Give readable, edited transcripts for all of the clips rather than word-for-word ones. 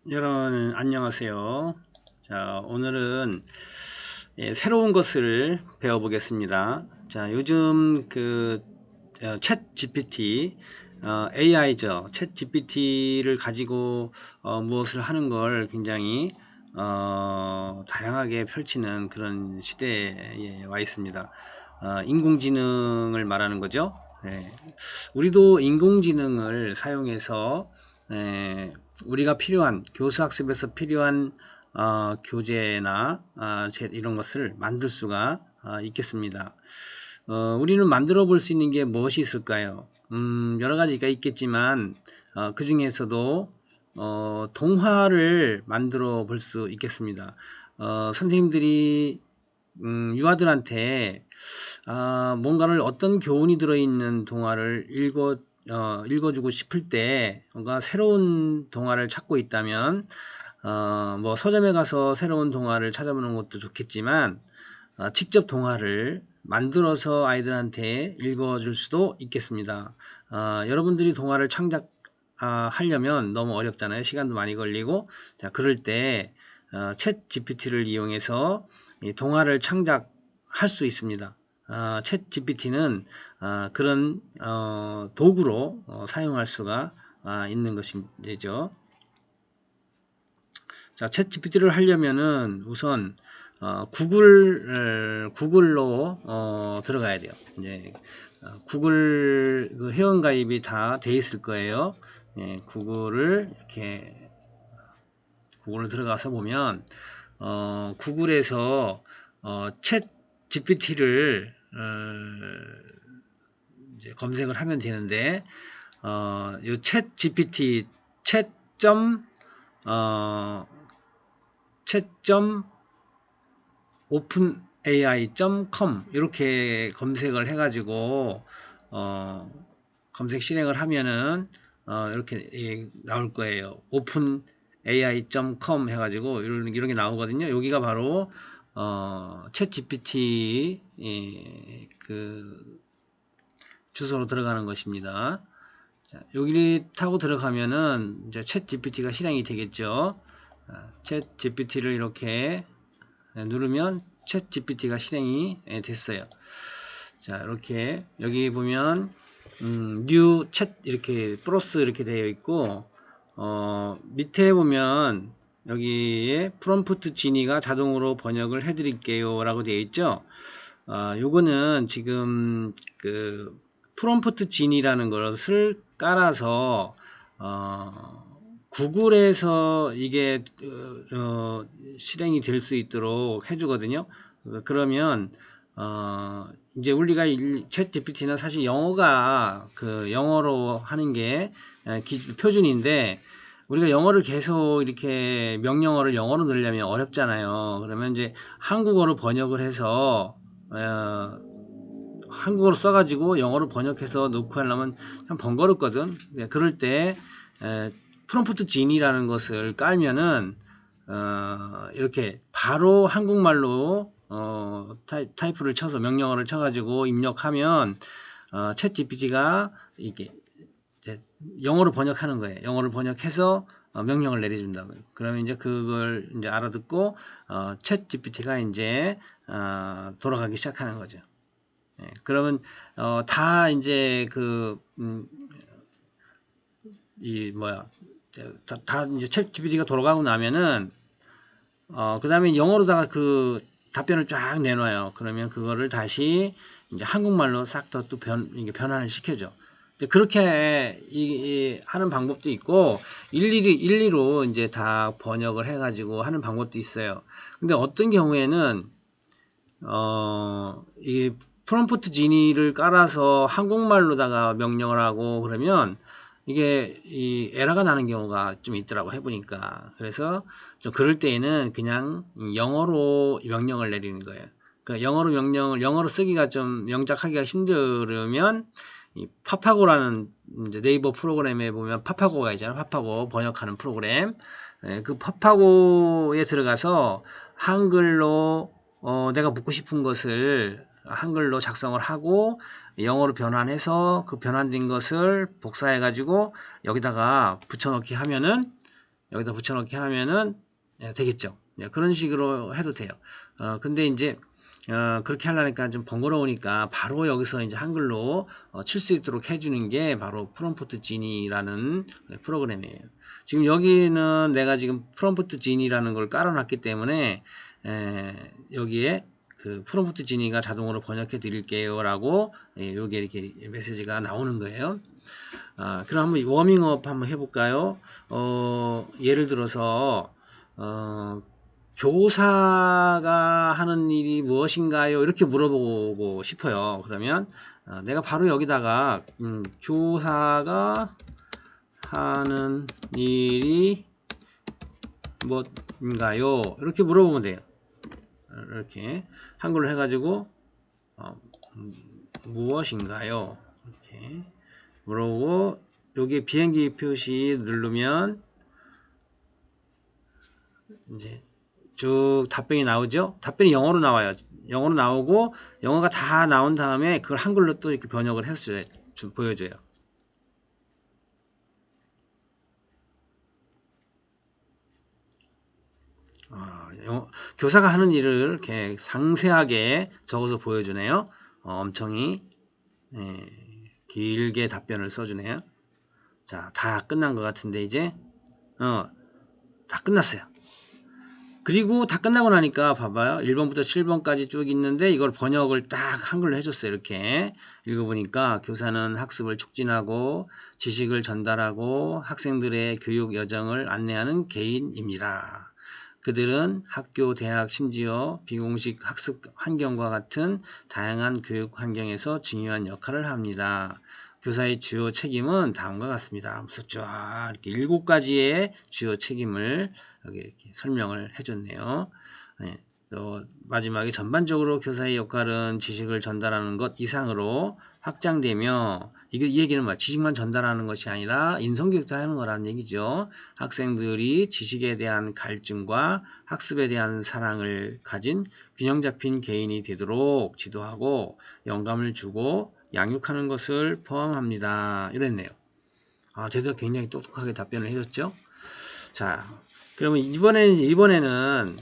여러분 안녕하세요. 자, 오늘은 새로운 것을 배워보겠습니다. 자, 요즘 챗 GPT AI죠. 챗 GPT를 가지고 무엇을 하는 걸 굉장히 다양하게 펼치는 그런 시대에 와 있습니다. 인공지능을 말하는 거죠. 네. 우리도 인공지능을 사용해서 우리가 필요한 교수학습에서 필요한 교재나 이런 것을 만들 수가 있겠습니다. 우리는 만들어 볼 수 있는 게 무엇이 있을까요? 여러 가지가 있겠지만 그 중에서도 동화를 만들어 볼 수 있겠습니다. 선생님들이 유아들한테 뭔가를 어떤 교훈이 들어있는 동화를 읽어주고 싶을 때 뭔가 새로운 동화를 찾고 있다면 뭐 서점에 가서 새로운 동화를 찾아보는 것도 좋겠지만 직접 동화를 만들어서 아이들한테 읽어줄 수도 있겠습니다. 여러분들이 동화를 하려면 너무 어렵잖아요. 시간도 많이 걸리고. 자, 그럴 때 챗 GPT를 이용해서 이 동화를 창작할 수 있습니다. 챗 GPT는 그런 도구로 사용할 수가 있는 것이죠. 자, 챗 GPT를 하려면은 우선 구글로 들어가야 돼요. 이제 구글 그 회원 가입이 다 돼 있을 거예요. 예, 구글로 들어가서 보면 구글에서 챗 GPT를 이제 검색을 하면 되는데 요챗 GPT 어, openai.com 이렇게 검색을 해가지고 검색 실행을 하면은 이렇게 나올 거예요. openai.com 해가지고 이런 게 나오거든요. 여기가 바로 챗 GPT 그 주소로 들어가는 것입니다. 자, 여기 타고 들어가면은 이제 챗 GPT가 실행이 되겠죠. 챗 GPT를 이렇게 누르면 챗 GPT가 실행이 됐어요. 자, 이렇게 여기 보면 뉴 챗 이렇게 플러스 이렇게 되어 있고 밑에 보면 여기에 프롬프트 지니가 자동으로 번역을 해 드릴게요 라고 되어 있죠. 요거는 지금 그 프롬프트 진이라는 것을 깔아서 구글에서 이게 실행이 될 수 있도록 해주거든요. 그러면 이제 우리가 챗 GPT는 사실 영어가 영어로 하는 게 표준인데 우리가 영어를 계속 이렇게 명령어를 영어로 넣으려면 어렵잖아요. 그러면 이제 한국어로 번역을 해서 한국어로 써가지고 영어로 번역해서 넣고 하려면 참 번거롭거든. 그럴 때 프롬프트 진이라는 것을 깔면은 이렇게 바로 한국말로 타이프를 쳐서 명령어를 쳐가지고 입력하면 챗 GPT가 이게 영어로 번역하는 거예요. 영어를 번역해서 명령을 내려준다고요. 그러면 이제 그걸 이제 알아듣고 챗 GPT가 이제 돌아가기 시작하는 거죠. 예, 그러면 다 이제 다 이제 챗 GPT가 돌아가고 나면은 그 다음에 영어로다가 그 답변을 쫙 내놔요. 그러면 그거를 다시 이제 한국말로 싹 다 또 변환을 시켜줘. 그렇게 하는 방법도 있고 일일이로 이제 다 번역을 해가지고 하는 방법도 있어요. 근데 어떤 경우에는 이 프롬프트 지니를 깔아서 한국말로다가 명령을 하고 그러면 이게 에러가 나는 경우가 좀 있더라고 해보니까. 그래서 좀 그럴 때에는 그냥 영어로 명령을 내리는 거예요. 그러니까 영어로 쓰기가 좀 명작하기가 힘들으면 이 파파고라는 이제 네이버 프로그램에 보면 파파고가 있잖아요. 파파고 번역하는 프로그램. 그 파파고에 들어가서 한글로 내가 묻고 싶은 것을 한글로 작성을 하고 영어로 변환해서 그 변환된 것을 복사해 가지고 여기다가 붙여넣기 하면은 여기다 붙여넣기 하면은 되겠죠. 그런 식으로 해도 돼요. 근데 이제 그렇게 하려니까 좀 번거로우니까 바로 여기서 이제 한글로 칠 수 있도록 해주는 게 바로 프롬프트 지니라는 프로그램이에요. 지금 여기는 내가 지금 프롬프트 지니라는 걸 깔아놨기 때문에 여기에 그 프롬프트 지니가 자동으로 번역해 드릴게요 라고 여기에 이렇게 메시지가 나오는 거예요. 그럼 한번 워밍업 한번 해볼까요? 예를 들어서 교사가 하는 일이 무엇인가요? 이렇게 물어보고 싶어요. 그러면 내가 바로 여기다가 교사가 하는 일이 뭔가요? 이렇게 물어보면 돼요. 이렇게 한글로 해가지고 무엇인가요? 이렇게 물어보고 여기 비행기 표시 누르면 이제 쭉 답변이 나오죠. 답변이 영어로 나와요. 영어로 나오고 영어가 다 나온 다음에 그걸 한글로 또 이렇게 번역을 해서 좀 보여줘요. 교사가 하는 일을 이렇게 상세하게 적어서 보여주네요. 엄청이 길게 답변을 써주네요. 자, 다 끝난 것 같은데 이제 다 끝났어요. 그리고 다 끝나고 나니까 봐봐요. 1번부터 7번까지 쭉 있는데 이걸 번역을 딱 한글로 해줬어요. 이렇게 읽어보니까 교사는 학습을 촉진하고 지식을 전달하고 학생들의 교육 여정을 안내하는 개인입니다. 그들은 학교, 대학, 심지어 비공식 학습 환경과 같은 다양한 교육 환경에서 중요한 역할을 합니다. 교사의 주요 책임은 다음과 같습니다. 하면서 쫙 이렇게 7가지의 주요 책임을 여기 이렇게 설명을 해줬네요. 네, 마지막에 전반적으로 교사의 역할은 지식을 전달하는 것 이상으로 확장되며 이 얘기는 뭐야? 지식만 전달하는 것이 아니라 인성교육도 하는 거라는 얘기죠. 학생들이 지식에 대한 갈증과 학습에 대한 사랑을 가진 균형 잡힌 개인이 되도록 지도하고 영감을 주고 양육하는 것을 포함합니다. 이랬네요. 대답 굉장히 똑똑하게 답변을 해줬죠. 자, 그러면 이번에는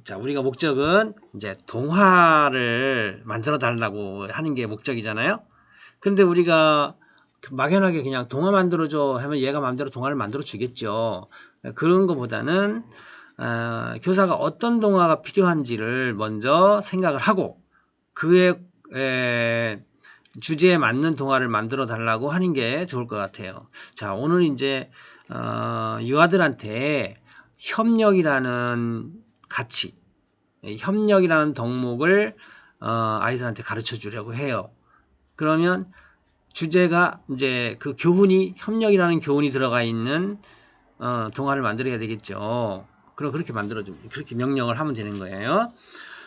자, 우리가 목적은 이제 동화를 만들어 달라고 하는 게 목적이잖아요. 근데 우리가 막연하게 그냥 동화 만들어줘 하면 얘가 마음대로 동화를 만들어 주겠죠. 그런 것보다는 교사가 어떤 동화가 필요한지를 먼저 생각을 하고 그의 주제에 맞는 동화를 만들어 달라고 하는 게 좋을 것 같아요. 자, 오늘 이제 유아들한테 협력이라는 가치, 협력이라는 덕목을 아이들한테 가르쳐 주려고 해요. 그러면 주제가 이제 그 교훈이 협력이라는 교훈이 들어가 있는 동화를 만들어야 되겠죠. 그럼 그렇게 만들어주면 그렇게 명령을 하면 되는 거예요.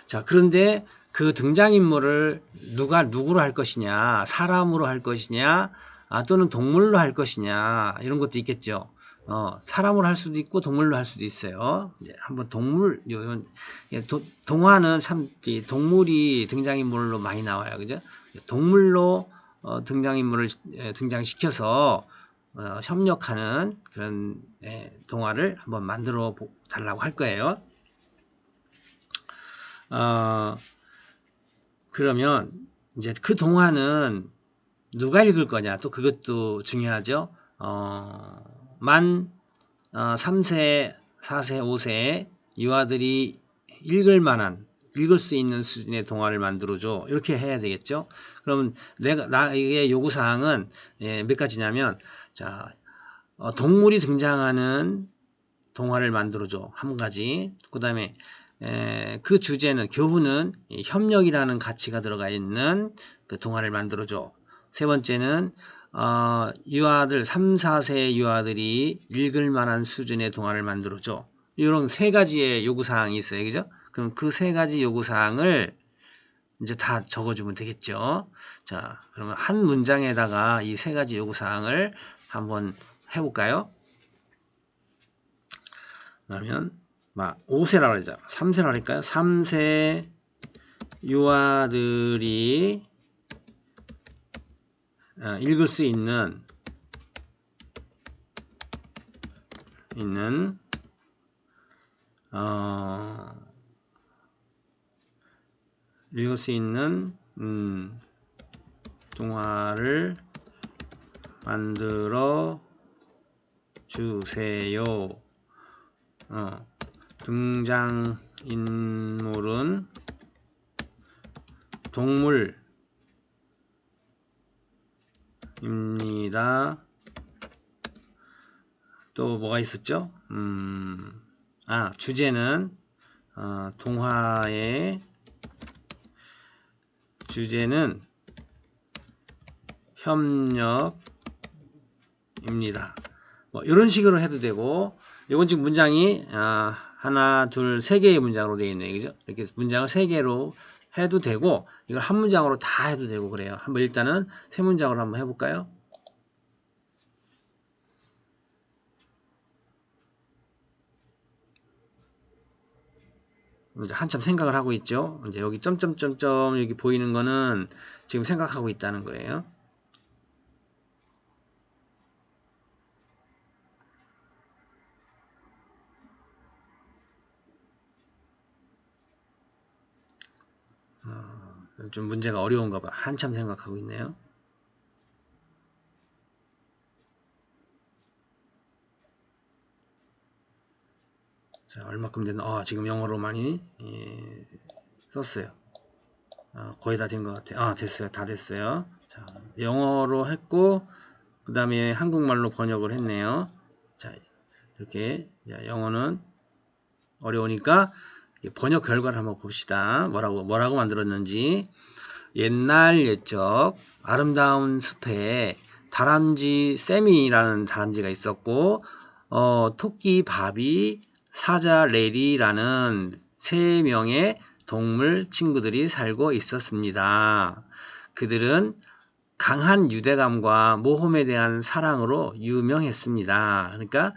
자, 그런데 그 등장인물을 누구로 할 것이냐, 사람으로 할 것이냐, 또는 동물로 할 것이냐, 이런 것도 있겠죠. 사람으로 할 수도 있고, 동물로 할 수도 있어요. 한번 동화는 참, 동물이 등장인물로 많이 나와요. 그죠? 동물로 등장인물을 등장시켜서 협력하는 그런 동화를 한번 만들어 달라고 할 거예요. 그러면 이제 그 동화는 누가 읽을 거냐 또 그것도 중요하죠. 만 3세, 4세, 5세 유아들이 읽을 수 있는 수준의 동화를 만들어줘. 이렇게 해야 되겠죠. 그러면 나에게 요구사항은 몇 가지냐면, 자, 동물이 등장하는 동화를 만들어줘. 한 가지. 그 다음에 그 주제는 교훈은 협력이라는 가치가 들어가 있는 그 동화를 만들어줘. 세 번째는 유아들 3, 4세 유아들이 읽을 만한 수준의 동화를 만들어줘. 이런 세 가지의 요구사항이 있어요. 그죠? 그럼 그 세 가지 요구사항을 이제 다 적어주면 되겠죠. 자, 그러면 한 문장에다가 이 세 가지 요구사항을 한번 해볼까요? 그러면 5세라고 하자. 3세라고 할까요? 3세 유아들이 읽을 수 있는 있는 읽을 수 있는 동화를 만들어 주세요. 등장인물은 동물입니다. 또 뭐가 있었죠? 주제는 동화의 주제는 협력입니다. 뭐 이런 식으로 해도 되고, 이건 지금 문장이 하나, 둘, 세 개의 문장으로 되어 있네요. 그죠? 이렇게 문장을 세 개로 해도 되고, 이걸 한 문장으로 다 해도 되고 그래요. 한번 일단은 세 문장으로 한번 해볼까요? 이제 한참 생각을 하고 있죠. 이제 여기 점점점점 여기 보이는 거는 지금 생각하고 있다는 거예요. 좀 문제가 어려운가 봐. 한참 생각하고 있네요. 자, 얼마큼 됐나? 지금 영어로 많이 썼어요. 거의 다 된 것 같아요. 됐어요. 다 됐어요. 자, 영어로 했고, 그 다음에 한국말로 번역을 했네요. 자, 이렇게 영어는 어려우니까 번역 결과를 한번 봅시다. 뭐라고 만들었는지. 옛날 옛적 아름다운 숲에 다람쥐 세미라는 다람쥐가 있었고, 토끼 바비, 사자 레리라는 3명의 동물 친구들이 살고 있었습니다. 그들은 강한 유대감과 모험에 대한 사랑으로 유명했습니다. 그러니까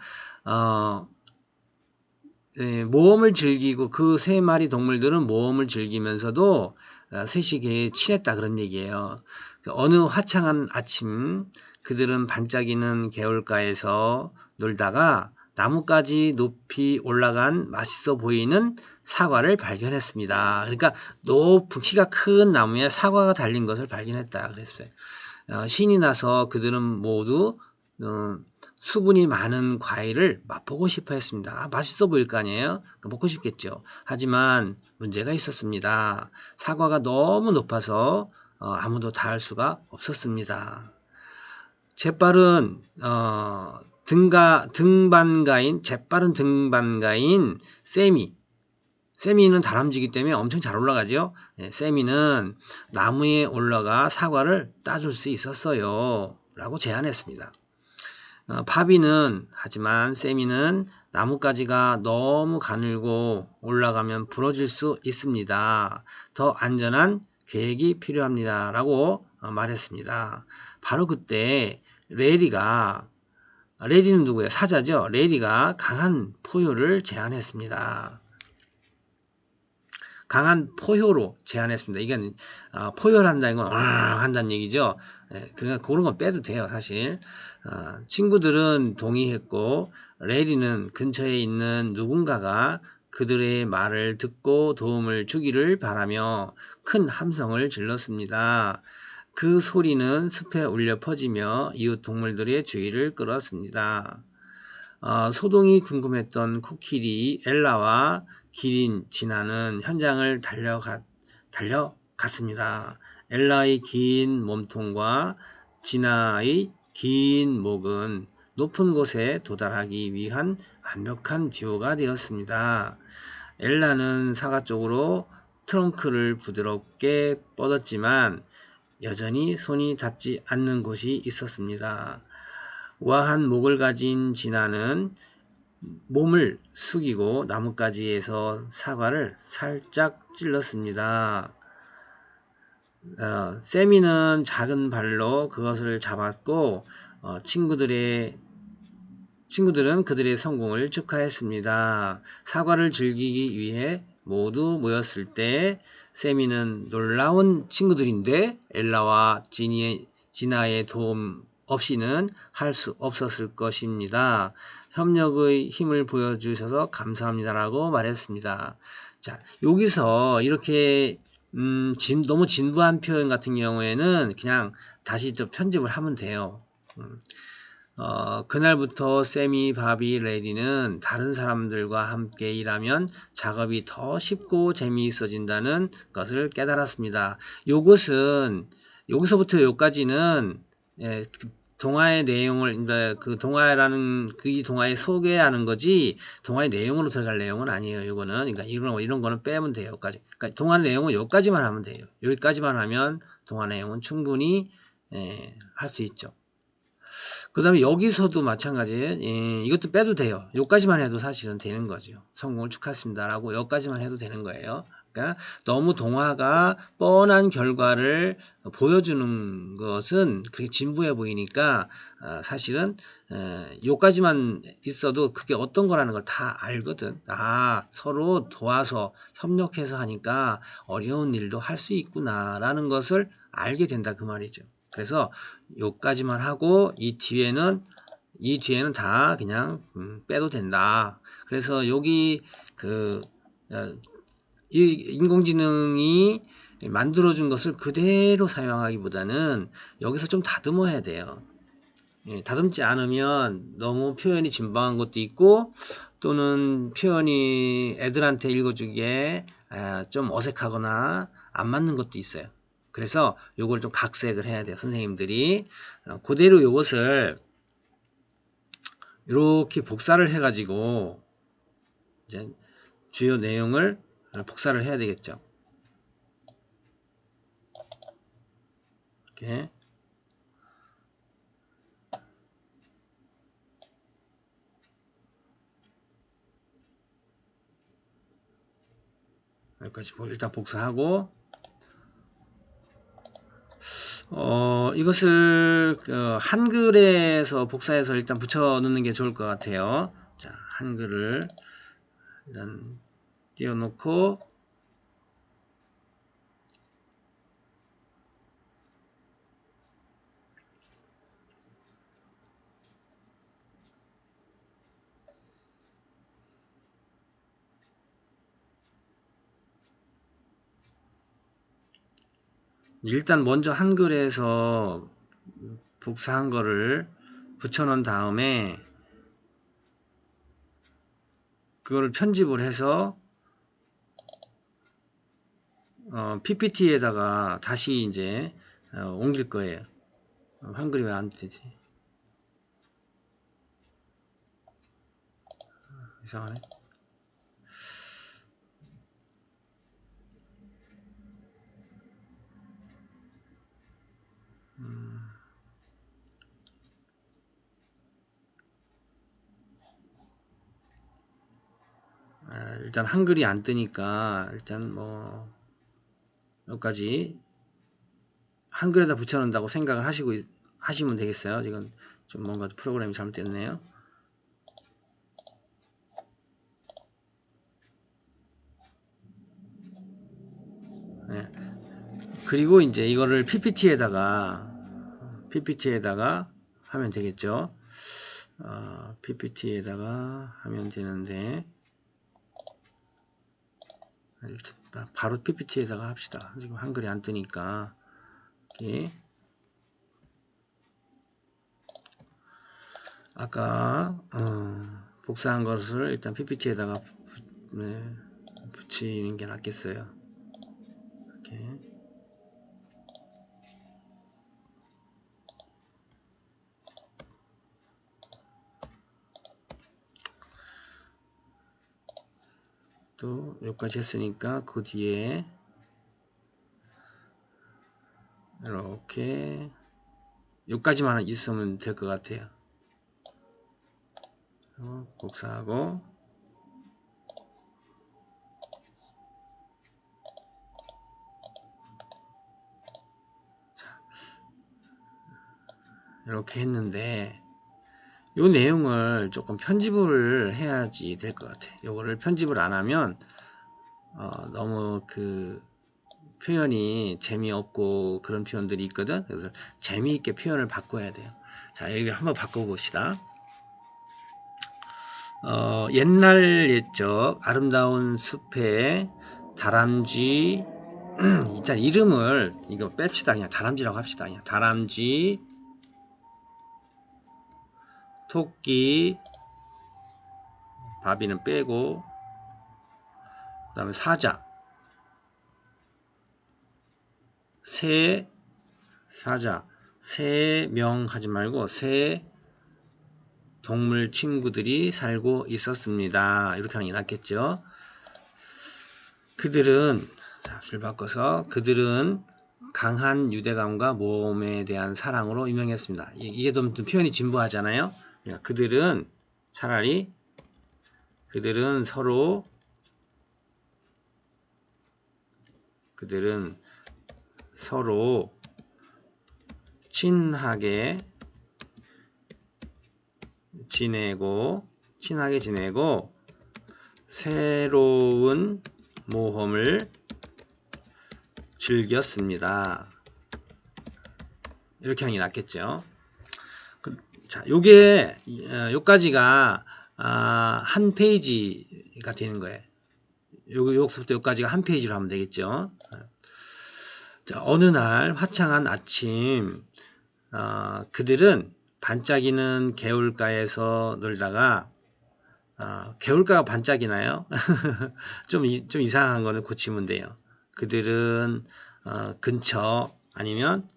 모험을 즐기고, 그 3마리 동물들은 모험을 즐기면서도 셋이 친했다, 그런 얘기예요. 어느 화창한 아침, 그들은 반짝이는 개울가에서 놀다가 나뭇가지 높이 올라간 맛있어 보이는 사과를 발견했습니다. 그러니까 높은 키가 큰 나무에 사과가 달린 것을 발견했다 그랬어요. 신이 나서 그들은 모두 수분이 많은 과일을 맛보고 싶어 했습니다. 맛있어 보일 거 아니에요? 먹고 싶겠죠. 하지만 문제가 있었습니다. 사과가 너무 높아서 아무도 닿을 수가 없었습니다. 재빠른 등반가인 세미는 다람쥐이기 때문에 엄청 잘 올라가죠. 세미는 나무에 올라가 사과를 따줄 수 있었어요 라고 제안했습니다. 하지만 세미는 나뭇가지가 너무 가늘고 올라가면 부러질 수 있습니다. 더 안전한 계획이 필요합니다 라고 말했습니다. 바로 그때 레리는 누구예요? 사자죠. 레리가 강한 포효를 제안했습니다. 강한 포효로 제안했습니다. 이건 포효를 한다는 건 한다는 얘기죠. 그러니까 그런 건 빼도 돼요, 사실. 친구들은 동의했고, 레리는 근처에 있는 누군가가 그들의 말을 듣고 도움을 주기를 바라며 큰 함성을 질렀습니다. 그 소리는 숲에 울려 퍼지며 이웃 동물들의 주의를 끌었습니다. 소동이 궁금했던 코끼리 엘라와 기린 지나는 현장을 달려갔습니다. 엘라의 긴 몸통과 지나의 긴 목은 높은 곳에 도달하기 위한 완벽한 듀오가 되었습니다. 엘라는 사과 쪽으로 트렁크를 부드럽게 뻗었지만 여전히 손이 닿지 않는 곳이 있었습니다. 우아한 목을 가진 지나는 몸을 숙이고 나뭇가지에서 사과를 살짝 찔렀습니다. 세미는 작은 발로 그것을 잡았고, 친구들은 그들의 성공을 축하했습니다. 사과를 즐기기 위해 모두 모였을 때 세미는 놀라운 친구들인데 엘라와 지나의 없이는 할 수 없었을 것입니다. 협력의 힘을 보여주셔서 감사합니다라고 말했습니다. 자, 여기서 이렇게 너무 진부한 표현 같은 경우에는 그냥 다시 좀 편집을 하면 돼요. 그날부터 세미, 바비, 레디는 다른 사람들과 함께 일하면 작업이 더 쉽고 재미있어진다는 것을 깨달았습니다. 요것은 여기서부터 여기까지는 동화의 내용을 그 동화라는 이 동화에 소개하는 거지 동화의 내용으로 들어갈 내용은 아니에요. 이거는 그러니까 이런 거는 빼면 돼요. 여기까지. 그러니까 동화 내용은 여기까지만 하면 돼요. 여기까지만 하면 동화 내용은 충분히 할 수 있죠. 그 다음에 여기서도 마찬가지예요. 이것도 빼도 돼요. 여기까지만 해도 사실은 되는 거죠. 성공을 축하했습니다 라고 여기까지만 해도 되는 거예요. 그러니까 너무 동화가 뻔한 결과를 보여주는 것은 그렇게 진부해 보이니까 사실은 여기까지만 있어도 그게 어떤 거라는 걸 다 알거든. 서로 도와서 협력해서 하니까 어려운 일도 할 수 있구나 라는 것을 알게 된다 그 말이죠. 그래서 요까지만 하고 이 뒤에는 다 그냥 빼도 된다. 그래서 여기 이 인공지능이 만들어준 것을 그대로 사용하기보다는 여기서 좀 다듬어야 돼요. 다듬지 않으면 너무 표현이 진방한 것도 있고 또는 표현이 애들한테 읽어주기에 좀 어색하거나 안 맞는 것도 있어요. 그래서 요걸 좀 각색을 해야 돼요. 선생님들이 그대로 요것을 이렇게 복사를 해 가지고 이제 주요 내용을 복사를 해야 되겠죠. 이렇게 여기까지 일단 복사하고 이것을 한글에서 복사해서 일단 붙여 넣는 게 좋을 것 같아요. 자, 한글을 일단 띄워놓고 일단 먼저 한글에서 복사한 거를 붙여 놓은 다음에 그거를 편집을 해서 PPT에다가 다시 이제 옮길 거예요. 한글이 왜 안 되지? 이상하네. 일단 한글이 안 뜨니까 일단 뭐 여기까지 한글에다 붙여놓는다고 생각을 하시면 되겠어요. 지금 좀 뭔가 프로그램이 잘못됐네요. 네. 그리고 이제 이거를 PPT에다가 하면 되겠죠. PPT에다가 하면 되는데 바로 PPT에다가 합시다. 지금 한글이 안 뜨니까 이렇게 아까 복사한 것을 일단 PPT에다가 붙이는 게 낫겠어요. 이렇게 또 여기까지 했으니까 그 뒤에 이렇게 여기까지만 있으면 될 것 같아요. 복사하고 이렇게 했는데 요 내용을 조금 편집을 해야지 될 것 같아. 요거를 편집을 안 하면 너무 그 표현이 재미없고 그런 표현들이 있거든. 그래서 재미있게 표현을 바꿔야 돼요. 자, 여기 한번 바꿔봅시다. 옛날 옛적 아름다운 숲에 다람쥐 일단 이름을 이거 뺍시다. 그냥 다람쥐라고 합시다. 그냥 다람쥐, 토끼, 바비는 빼고, 그 다음에 사자, 새, 사자, 세 명 하지 말고 새 동물 친구들이 살고 있었습니다. 이렇게 하는 게 낫겠죠. 그들은, 자, 줄 바꿔서, 그들은 강한 유대감과 모험에 대한 사랑으로 유명했습니다. 이게 좀 표현이 진부하잖아요. 그러니까 그들은 차라리 그들은 서로 친하게 지내고 새로운 모험을 즐겼습니다. 이렇게 하는 게 낫겠죠. 자, 요까지가 한 페이지가 되는 거예요. 여기서부터 여기까지가 한 페이지로 하면 되겠죠. 자, 어느 날 화창한 아침, 그들은 반짝이는 개울가에서 놀다가, 개울가가 반짝이나요? 좀 이상한 거는 고치면 돼요. 그들은 근처 아니면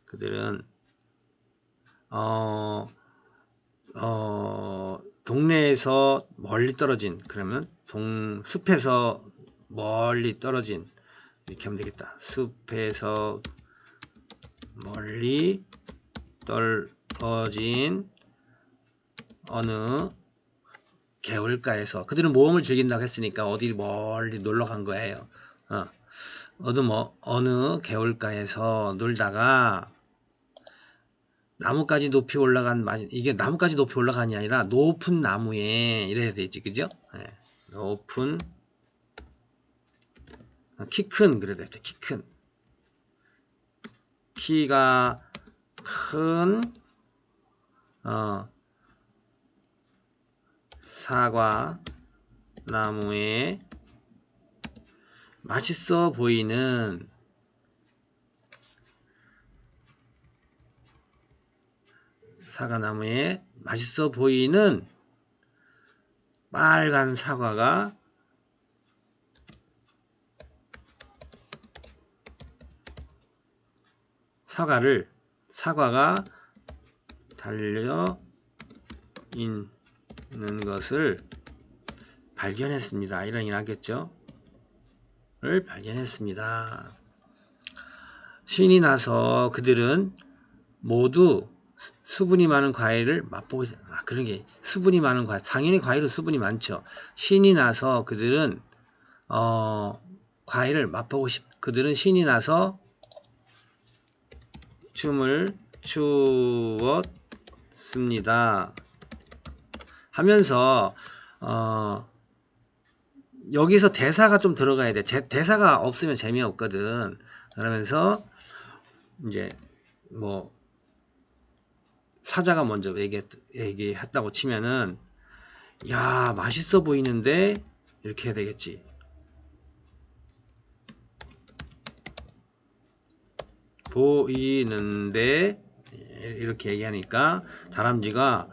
그들은 동네에서 멀리 떨어진, 그러면 숲에서 멀리 떨어진, 이렇게 하면 되겠다. 숲에서 멀리 떨어진 어느 개울가에서, 그들은 모험을 즐긴다고 했으니까 어디 멀리 놀러 간 거예요. 어느 개울가에서 놀다가 나무까지 높이 올라간, 이게 나무까지 높이 올라간이 아니라 높은 나무에 이래야 되지, 그죠? 네. 높은, 키 큰, 그래야 돼. 키 큰, 키가 큰 사과 나무에 맛있어 보이는 사과나무에 맛있어 보이는 빨간 사과가 사과가 달려 있는 것을 발견했습니다. 이런 일 하겠죠? 를 발견했습니다. 신이 나서 그들은 모두 수분이 많은 과일을 맛보고 그런 게 수분이 많은 과일, 당연히 과일은 수분이 많죠. 신이 나서 그들은 과일을 맛보고 그들은 신이 나서 춤을 추었습니다. 하면서 여기서 대사가 좀 들어가야 돼. 대사가 없으면 재미없거든. 그러면서 이제 뭐 사자가 먼저 얘기했다고 치면은, 야, 맛있어 보이는데, 이렇게 해야 되겠지. 보이는데, 이렇게 얘기하니까 다람쥐가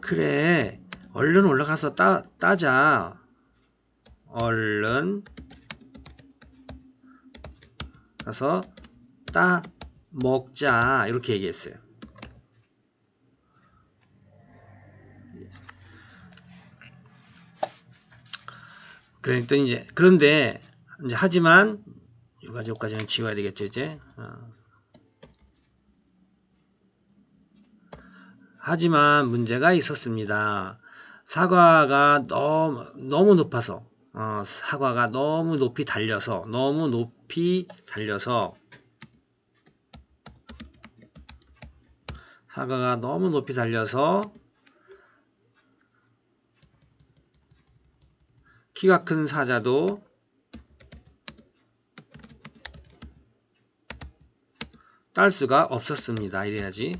그래, 얼른 올라가서 따자. 얼른 가서 따 먹자. 이렇게 얘기했어요. 그런데 이제 하지만 여기까지는 지워야 되겠죠, 이제. 하지만 문제가 있었습니다. 사과가 너무 높아서, 사과가 너무 높이 달려서 사과가 너무 높이 달려서 키가 큰 사자도 딸 수가 없었습니다. 이래야지.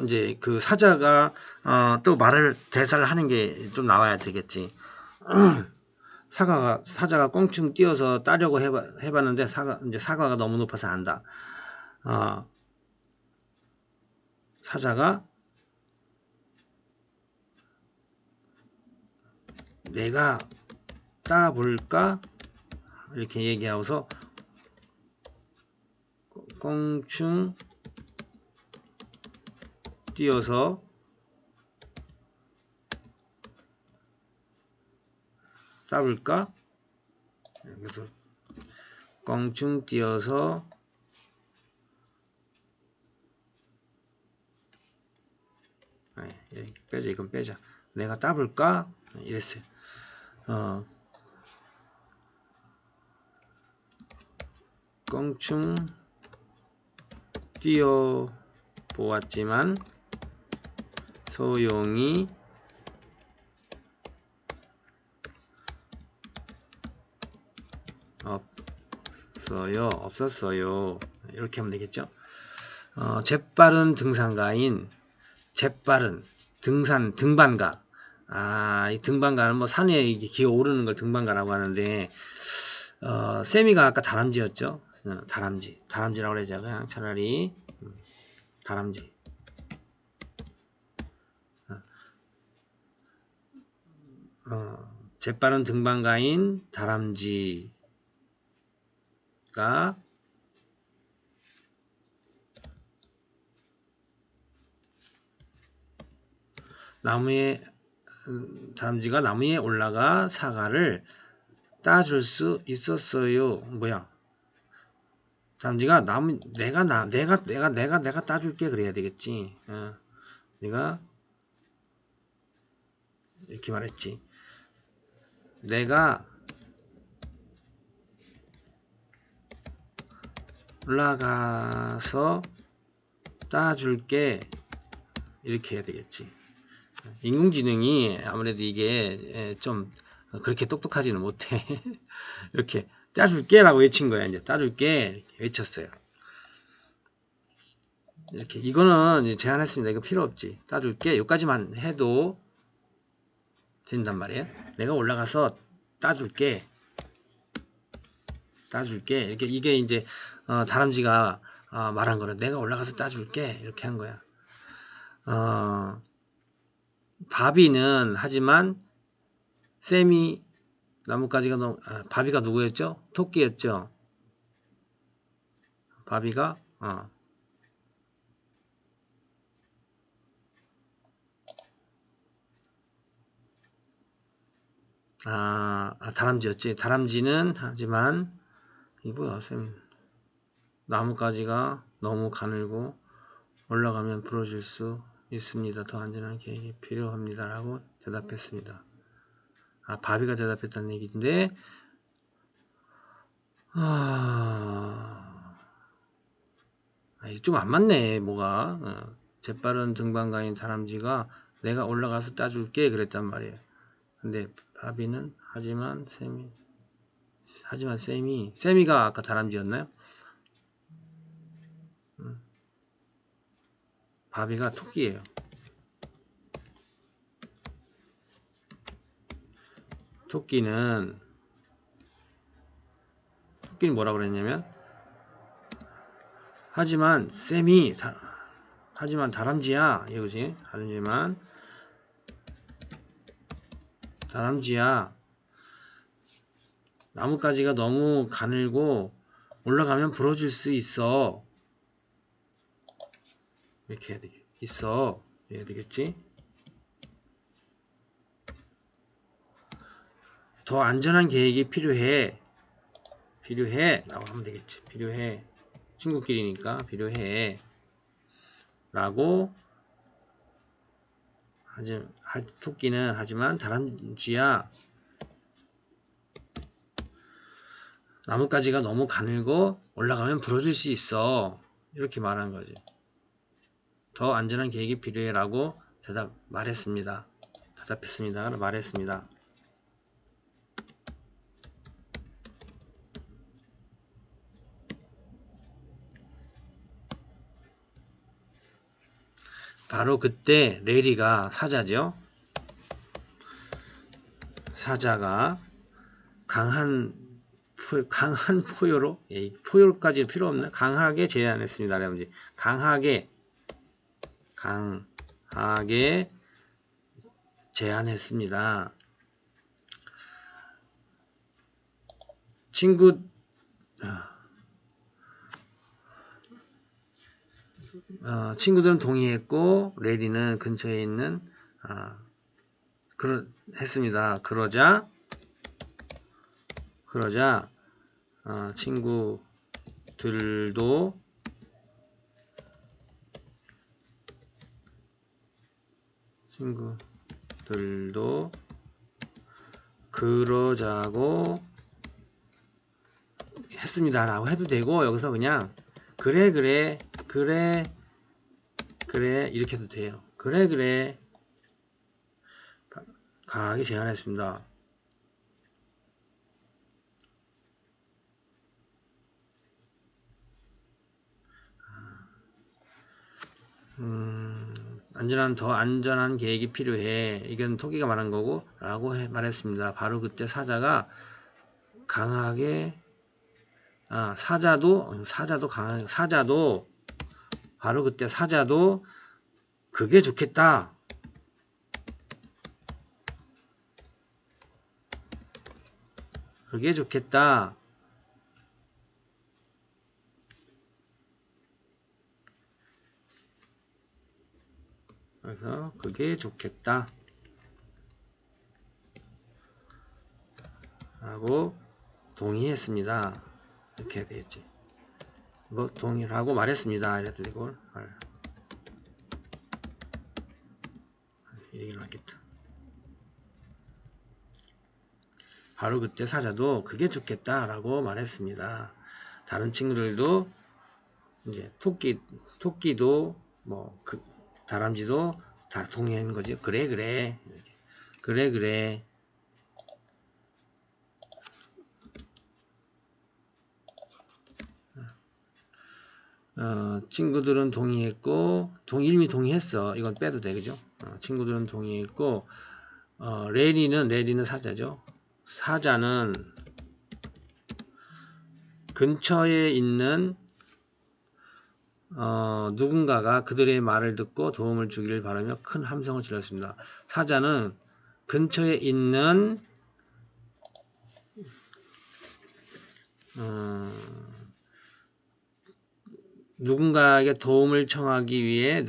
이제 그 사자가 또 대사를 하는 게 좀 나와야 되겠지. 사자가 껑충 뛰어서 따려고 해봤는데 이제 사과가 너무 높아서 안다. 사자가 내가 따볼까 이렇게 얘기하고서 껑충 뛰어서 따볼까? 그래서 껑충 뛰어서 빼자. 이건 빼자. 내가 따볼까? 이랬어요. 껑충 뛰어 보았지만 소용이 없었어요. 이렇게 하면 되겠죠. 재빠른 등산가인 재빠른 등반가. 이 등반가는 뭐 산에 기어 오르는 걸 등반가라고 하는데 세미가 아까 다람쥐였죠. 다람쥐라고 그러자. 그냥 차라리 다람쥐. 재빠른 등반가인 다람쥐가 다람쥐가 나무에 올라가 사과를 따줄 수 있었어요. 뭐야? 다람쥐가 내가 따줄게 그래야 되겠지. 내가 이렇게 말했지. 내가 올라가서 따줄게 이렇게 해야 되겠지. 인공지능이 아무래도 이게 좀 그렇게 똑똑하지는 못해. 이렇게 따줄게 라고 외친 거야. 이제 따줄게 이렇게 외쳤어요. 이렇게 이거는 제안했습니다. 이거 필요 없지. 따줄게 여기까지만 해도 된단 말이에요. 내가 올라가서 따줄게 이렇게 이게 이제 다람쥐가 말한 거래. 내가 올라가서 따줄게 이렇게 한 거야. 바비는 하지만 쌤이 나뭇가지가 바비가 누구였죠? 토끼였죠. 바비가 다람쥐였지. 다람쥐는 하지만 이 뭐야 쌤 나뭇가지가 너무 가늘고 올라가면 부러질 수 있습니다. 더 안전한 계획이 필요합니다. 라고 대답했습니다. 바비가 대답했다는 얘기인데 좀 안 맞네 뭐가. 재빠른 등반가인 다람쥐가 내가 올라가서 따줄게 그랬단 말이에요. 근데 바비는 하지만 세미가 아까 다람쥐였나요? 바비가 토끼예요. 토끼는 뭐라 그랬냐면 하지만 다람쥐야 이거지. 하지만 다람쥐야 나뭇가지가 너무 가늘고 올라가면 부러질 수 있어. 이렇게 해야 되겠지. 더 안전한 계획이 필요해 라고 하면 되겠지. 필요해 친구끼리니까 필요해 라고 토끼는 하지만 다람쥐야 나뭇가지가 너무 가늘고 올라가면 부러질 수 있어. 이렇게 말한 거지. 더 안전한 계획이 필요해 라고 말했습니다. 말했습니다. 바로 그때 레리가 사자죠. 사자가 강한 포효로, 포효까지 필요 없나? 강하게 제안했습니다. 할아버지. 강하게 제안했습니다. 친구들은 동의했고 레리는 근처에 있는 했습니다. 그러자 친구들도 그러자고 했습니다 라고 해도 되고, 여기서 그냥 그래 이렇게 해도 돼요. 그래 강하게 제안했습니다. 더 안전한 계획이 필요해. 이건 토끼가 말한 거고 라고 말했습니다. 바로 그때 사자가 강하게 사자도 바로 그때 사자도 그게 좋겠다. 그래서 그게 좋겠다 라고 동의했습니다. 이렇게 되겠지. 뭐 동의라고 말했습니다. 이랬더니 이걸 이렇게 나겠다. 바로 그때 사자도 그게 좋겠다 라고 말했습니다. 다른 친구들도 이제 토끼도 뭐 다람쥐도 다 동의한 거지. 그래 친구들은 동의했고, 이미 동의했어. 이건 빼도 돼, 그죠? 친구들은 동의했고, 레리는 사자죠. 사자는 근처에 있는 누군가가 그들의 말을 듣고 도움을 주기를 바라며 큰 함성을 질렀습니다. 사자는 근처에 있는 누군가에게 도움을 청하기 위해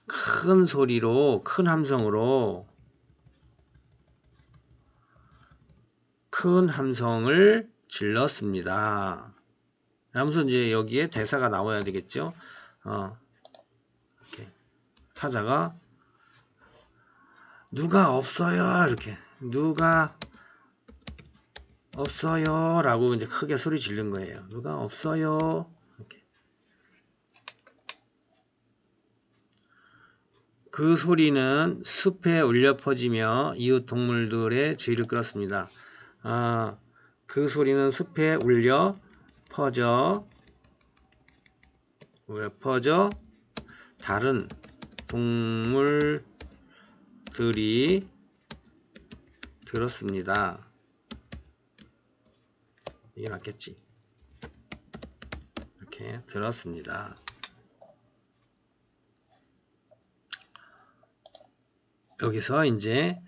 큰 소리로, 큰 함성으로 큰 함성을 질렀습니다. 하면서 이제 여기에 대사가 나와야 되겠죠. 이렇게 사자가 누가 없어요, 이렇게 누가 없어요 라고 이제 크게 소리 지른 거예요. 누가 없어요. 이렇게. 그 소리는 숲에 울려 퍼지며 이웃 동물들의 주의를 끌었습니다. 그 소리는 숲에 울려 퍼져 다른 동물들이 들었습니다. 이게 낫겠지. 이렇게 들었습니다. 여기서 이제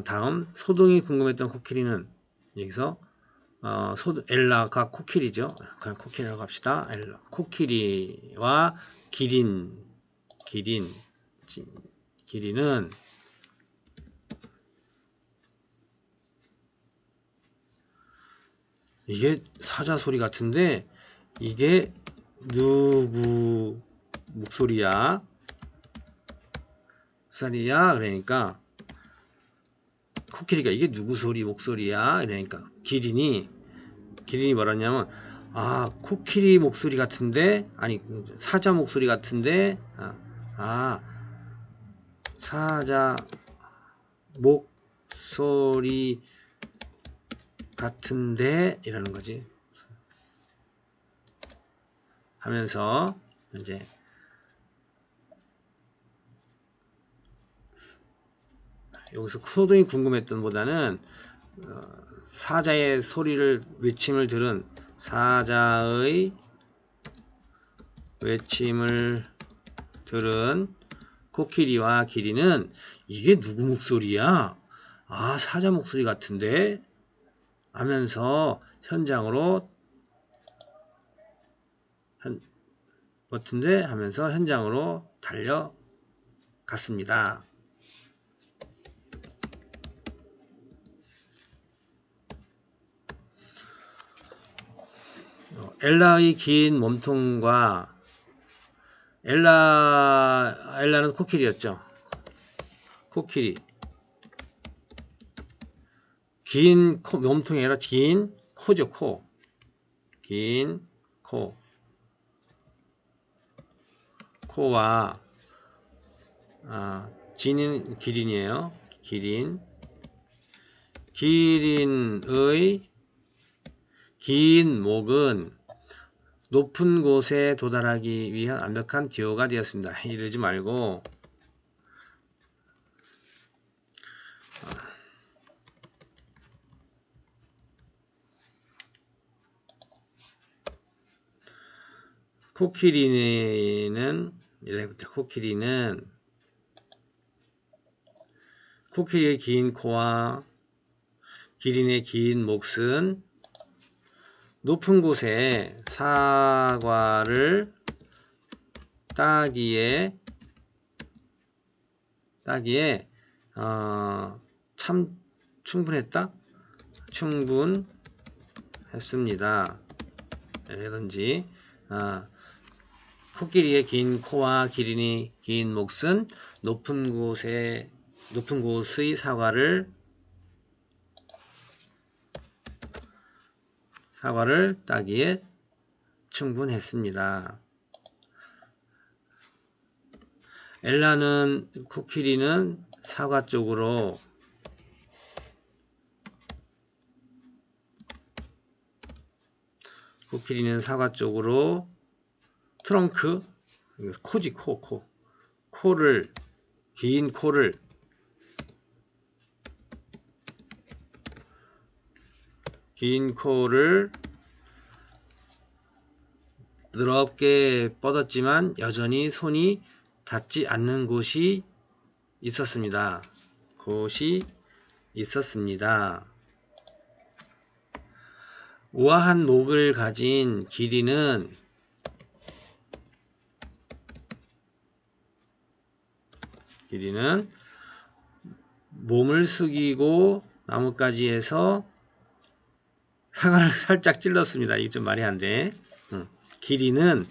다음 소동이 궁금했던 코끼리는, 여기서 엘라가 코끼리죠. 그냥 코끼리라고 합시다. 엘라. 코끼리와 기린은 이게 사자 소리 같은데 이게 누구 목소리야? 살이야? 그러니까 코끼리가 이게 누구 목소리야? 이러니까 기린이 뭐라냐면 코끼리 목소리 같은데, 아니 사자 목소리 같은데, 사자 목소리 같은데 이러는 거지. 하면서 이제 여기서 소동이 궁금했던 보다는 사자의 소리를 외침을 들은 사자의 외침을 들은 코끼리와 기린은 이게 누구 목소리야? 사자 목소리 같은데 하면서 현장으로 달려갔습니다. 엘라의 긴 몸통과 엘라는 코끼리였죠. 코끼리 긴 몸통이 아니라 긴 코죠. 긴 코와 진인 기린이에요. 기린의 긴 목은 높은 곳에 도달하기 위한 완벽한 기호가 되었습니다. 이러지 말고 코끼리는 코끼리의 긴 코와 기린의 긴 몫은 높은 곳에 사과를 따기에 참 충분했습니다. 라든지 코끼리의 긴 코와 기린의 긴 몫은 높은 곳의 사과를 따기에 충분했습니다. 코끼리는 사과 쪽으로 트렁크, 코지 긴 코를 부드럽게 뻗었지만 여전히 손이 닿지 않는 곳이 있었습니다. 우아한 목을 가진 기린은 몸을 숙이고 나뭇가지에서 사과를 살짝 찔렀습니다. 이게 좀 말이 안 돼. 기린은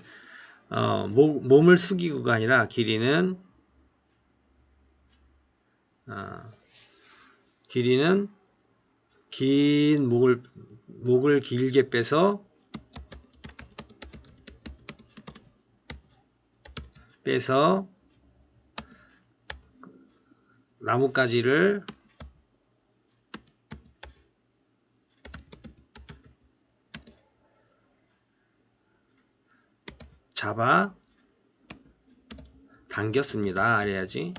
몸을 숙이고가 아니라 기린은 긴 목을 길게 빼서 나뭇가지를 잡아 당겼습니다. 그래야지.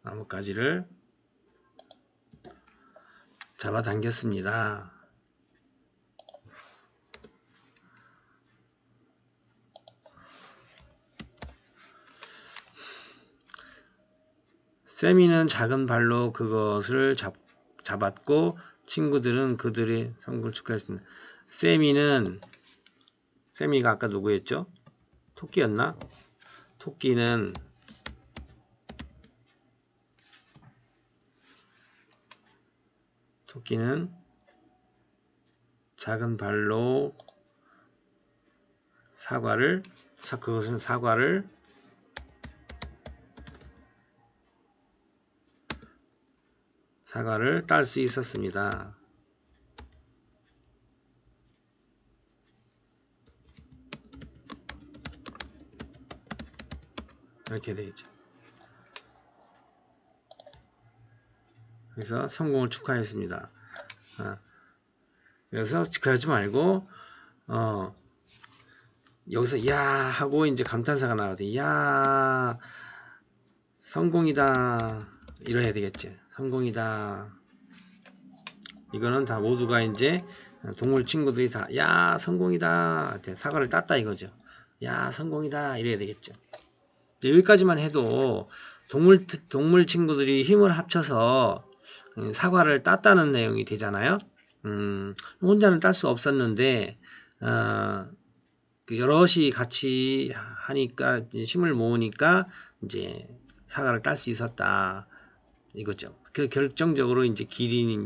나뭇가지를 잡아 당겼습니다. 세미는 작은 발로 그것을 잡았고 친구들은 그들의 성공을 축하했습니다. 세미가 아까 누구였죠? 토끼였나? 토끼는 작은 발로 그것은 사과를 딸 수 있었습니다. 이렇게 되겠죠. 그래서 성공을 축하했습니다. 그래서 그러지 말고 여기서 야 하고 이제 감탄사가 나오거든요. 야 성공이다 이래야 되겠지. 성공이다. 이거는 다 모두가 이제 동물 친구들이 다 야 성공이다 사과를 땄다 이거죠. 야 성공이다 이래야 되겠죠. 여기까지만 해도 동물 친구들이 힘을 합쳐서 사과를 땄다는 내용이 되잖아요. 혼자는 딸 수 없었는데 여럿이 같이 하니까 힘을 모으니까 이제 사과를 딸 수 있었다 이거죠. 그 결정적으로 이제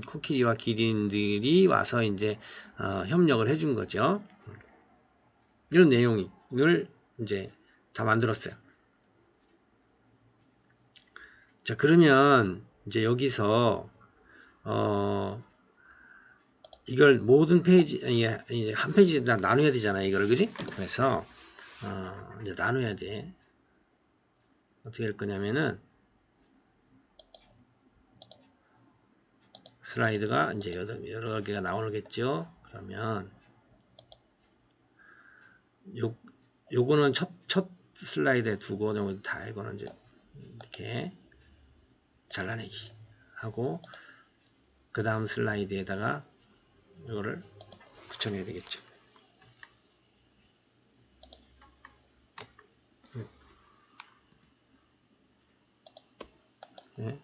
코끼리와 기린들이 와서 이제 협력을 해준 거죠. 이런 내용을 이제 다 만들었어요. 자, 그러면 이제 여기서 이걸 모든 페이지 한 페이지 다 나눠야 되잖아요. 이거를 그지? 그래서 이제 나눠야 돼. 어떻게 할 거냐면은 슬라이드가 이제 여러 개가 나오겠죠. 그러면 요거는 첫 슬라이드에 두고 다 이거는 이제 이렇게 잘라내기 하고 그 다음 슬라이드에다가 이거를 붙여내야 되겠죠. 네.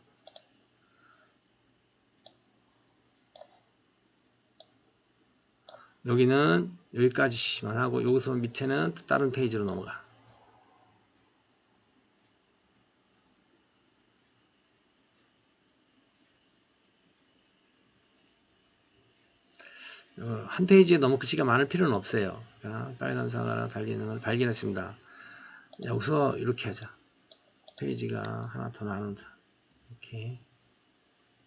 여기는 여기까지만 하고 여기서 밑에는 또 다른 페이지로 넘어가. 한 페이지에 너무 글씨가 많을 필요는 없어요. 빨간 사과랑 달리는 걸 발견했습니다. 여기서 이렇게 하자. 페이지가 하나 더 나눈다. 이렇게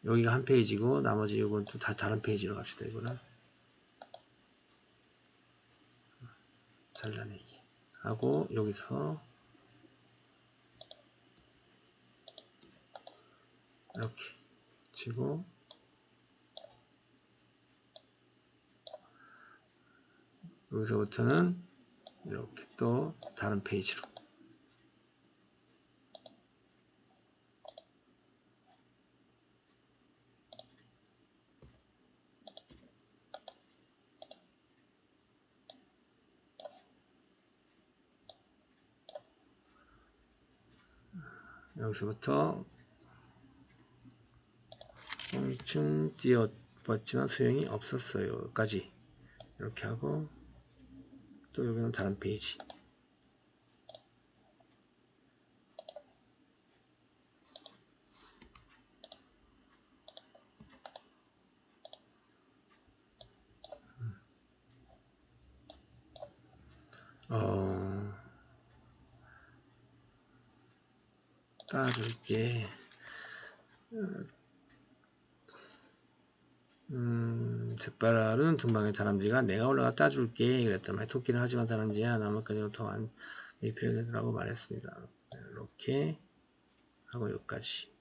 여기가 한 페이지고 나머지 이건 또 다 다른 페이지로 갑시다. 이거는 잘라내기 하고 여기서 이렇게 치고 여기서부터는 이렇게 또 다른 페이지로 여기서부터 껑충 띄워봤지만 소용이 없었어요 까지 이렇게 하고 또 여기는 다른 페이지 따줄게 zet바라는 둥방의 다람쥐가 내가 올라가 따줄게 그랬단 말이야. 토끼는 하지만 다람쥐야 나뭇가지가 더안 필요하다고 말했습니다. 이렇게 하고 여기까지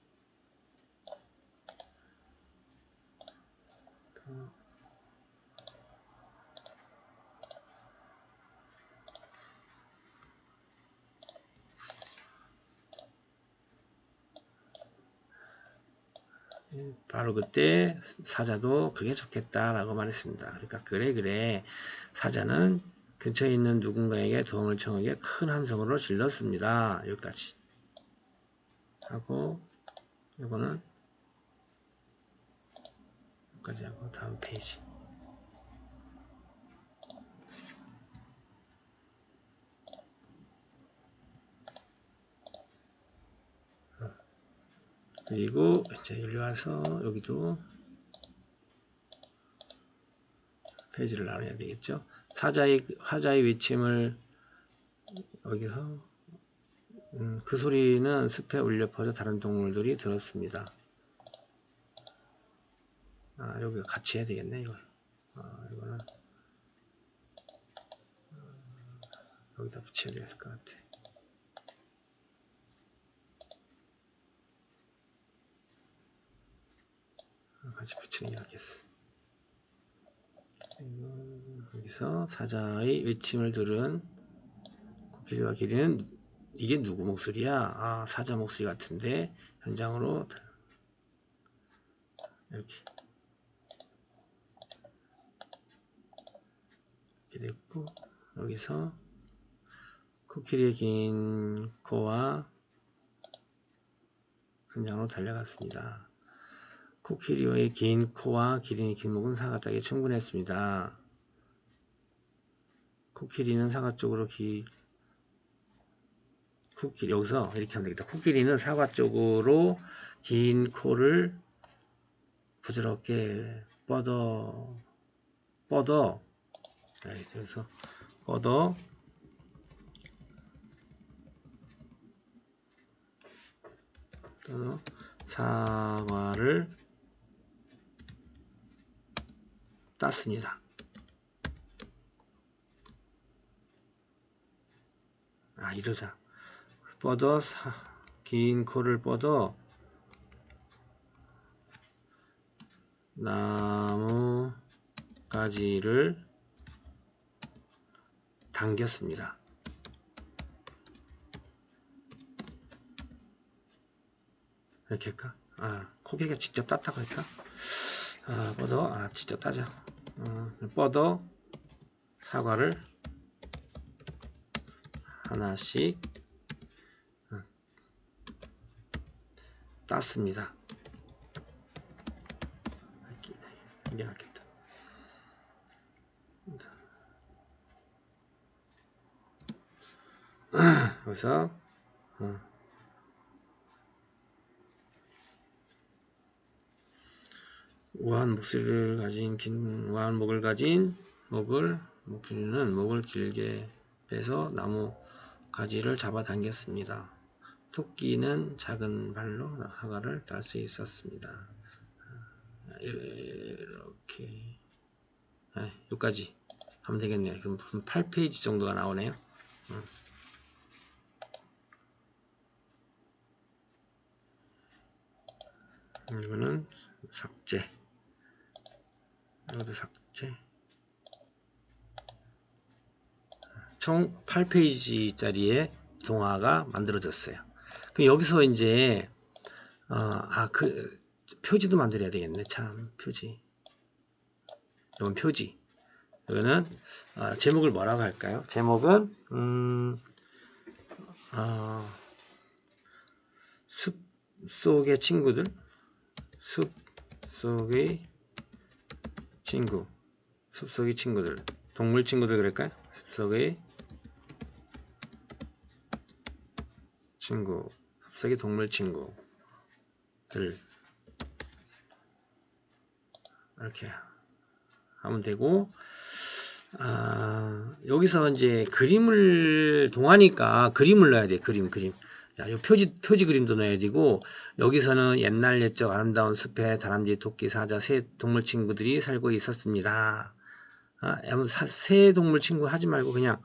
바로 그때 사자도 그게 좋겠다 라고 말했습니다. 그러니까 그래 사자는 근처에 있는 누군가에게 도움을 청하기에 큰 함성으로 질렀습니다. 여기까지 하고 이거는 여기까지 하고 다음 페이지 그리고 이제 여기 와서 여기도 페이지를 나눠야 되겠죠. 화자의 외침을 여기서 그 소리는 숲에 울려 퍼져 다른 동물들이 들었습니다. 여기 같이 해야 되겠네 이걸. 이거는 여기다 붙여야 될 것 같아. 같이 붙이는 게 낫겠어. 여기서 사자의 외침을 들은 코끼리와 기린은 이게 누구 목소리야? 사자 목소리 같은데 현장으로 이렇게 됐고, 여기서 코끼리의 긴 코와 현장으로 달려갔습니다. 코끼리의 긴 코와 기린의 긴 목은 사과 따기에 충분했습니다. 코끼리는 사과 쪽으로 여기서 이렇게 하면 되겠다. 코끼리는 사과 쪽으로 긴 코를 부드럽게 뻗어 그래서 뻗어 사과를 땄습니다. 이러자. 긴 코를 뻗어 나무 가지를 당겼습니다. 이렇게 할까? 코끼리가 직접 땄다고 할까? 뻗어, 직접 따자. 뻗어 사과를 하나씩 땄습니다. 이게 낫겠다. 그래서 우아한 목소리를 가진 우아한 목을 가진 목소리는 목을 길게 빼서 나무 가지를 잡아당겼습니다. 토끼는 작은 발로 사과를 딸 수 있었습니다. 이렇게 여기까지 하면 되겠네요. 그럼 8페이지 정도가 나오네요. 이거는 삭제. 이것도 삭제. 총 8페이지짜리의 동화가 만들어졌어요. 그럼 여기서 이제 표지도 만들어야 되겠네. 참 표지. 이건 표지. 이거는 제목을 뭐라고 할까요? 제목은 숲 속의 친구들. 숲 속의 친구. 숲 속의 친구들. 동물 친구들 그럴까요? 숲 속의 친구. 숲 속의 동물 친구들. 이렇게 하면 되고, 여기서 이제 그림을 동화니까 그림을 넣어야 돼. 그림. 요 표지 그림도 넣어야 되고, 여기서는 옛날 옛적 아름다운 숲에 다람쥐, 토끼, 사자, 새 동물 친구들이 살고 있었습니다. 새 동물 친구 하지 말고 그냥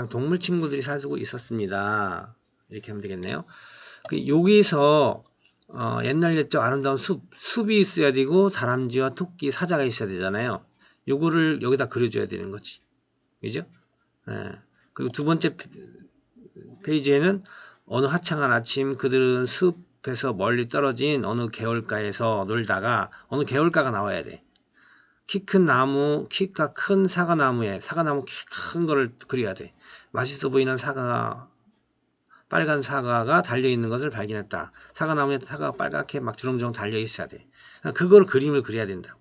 동물 친구들이 살고 있었습니다. 이렇게 하면 되겠네요. 여기서 옛날 옛적 아름다운 숲이 있어야 되고 다람쥐와 토끼, 사자가 있어야 되잖아요. 요거를 여기다 그려줘야 되는 거지. 그죠? 그리고 두 번째 페이지에는 어느 화창한 아침 그들은 숲에서 멀리 떨어진 어느 개울가에서 놀다가 어느 개울가가 나와야 돼. 키 큰 나무, 키가 큰 사과나무 키 큰 거를 그려야 돼. 맛있어 보이는 빨간 사과가 달려있는 것을 발견했다. 사과나무에 사과가 빨갛게 막 주렁주렁 달려있어야 돼. 그걸 그림을 그려야 된다고.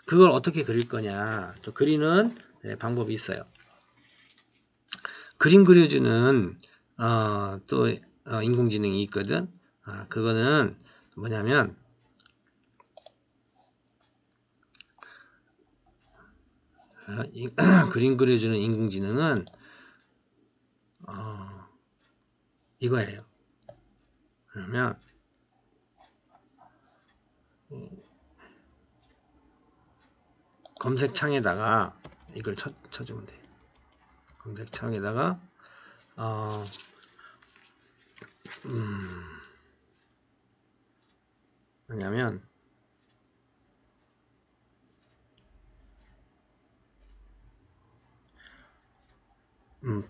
그걸 어떻게 그릴 거냐. 또 그리는 방법이 있어요. 그림 그려주는 또 인공지능이 있거든. 그거는 뭐냐면 그림 그려주는 인공지능은 이거예요. 그러면 검색창에다가 이걸 쳐주면 돼요. 검색창에다가 뭐냐면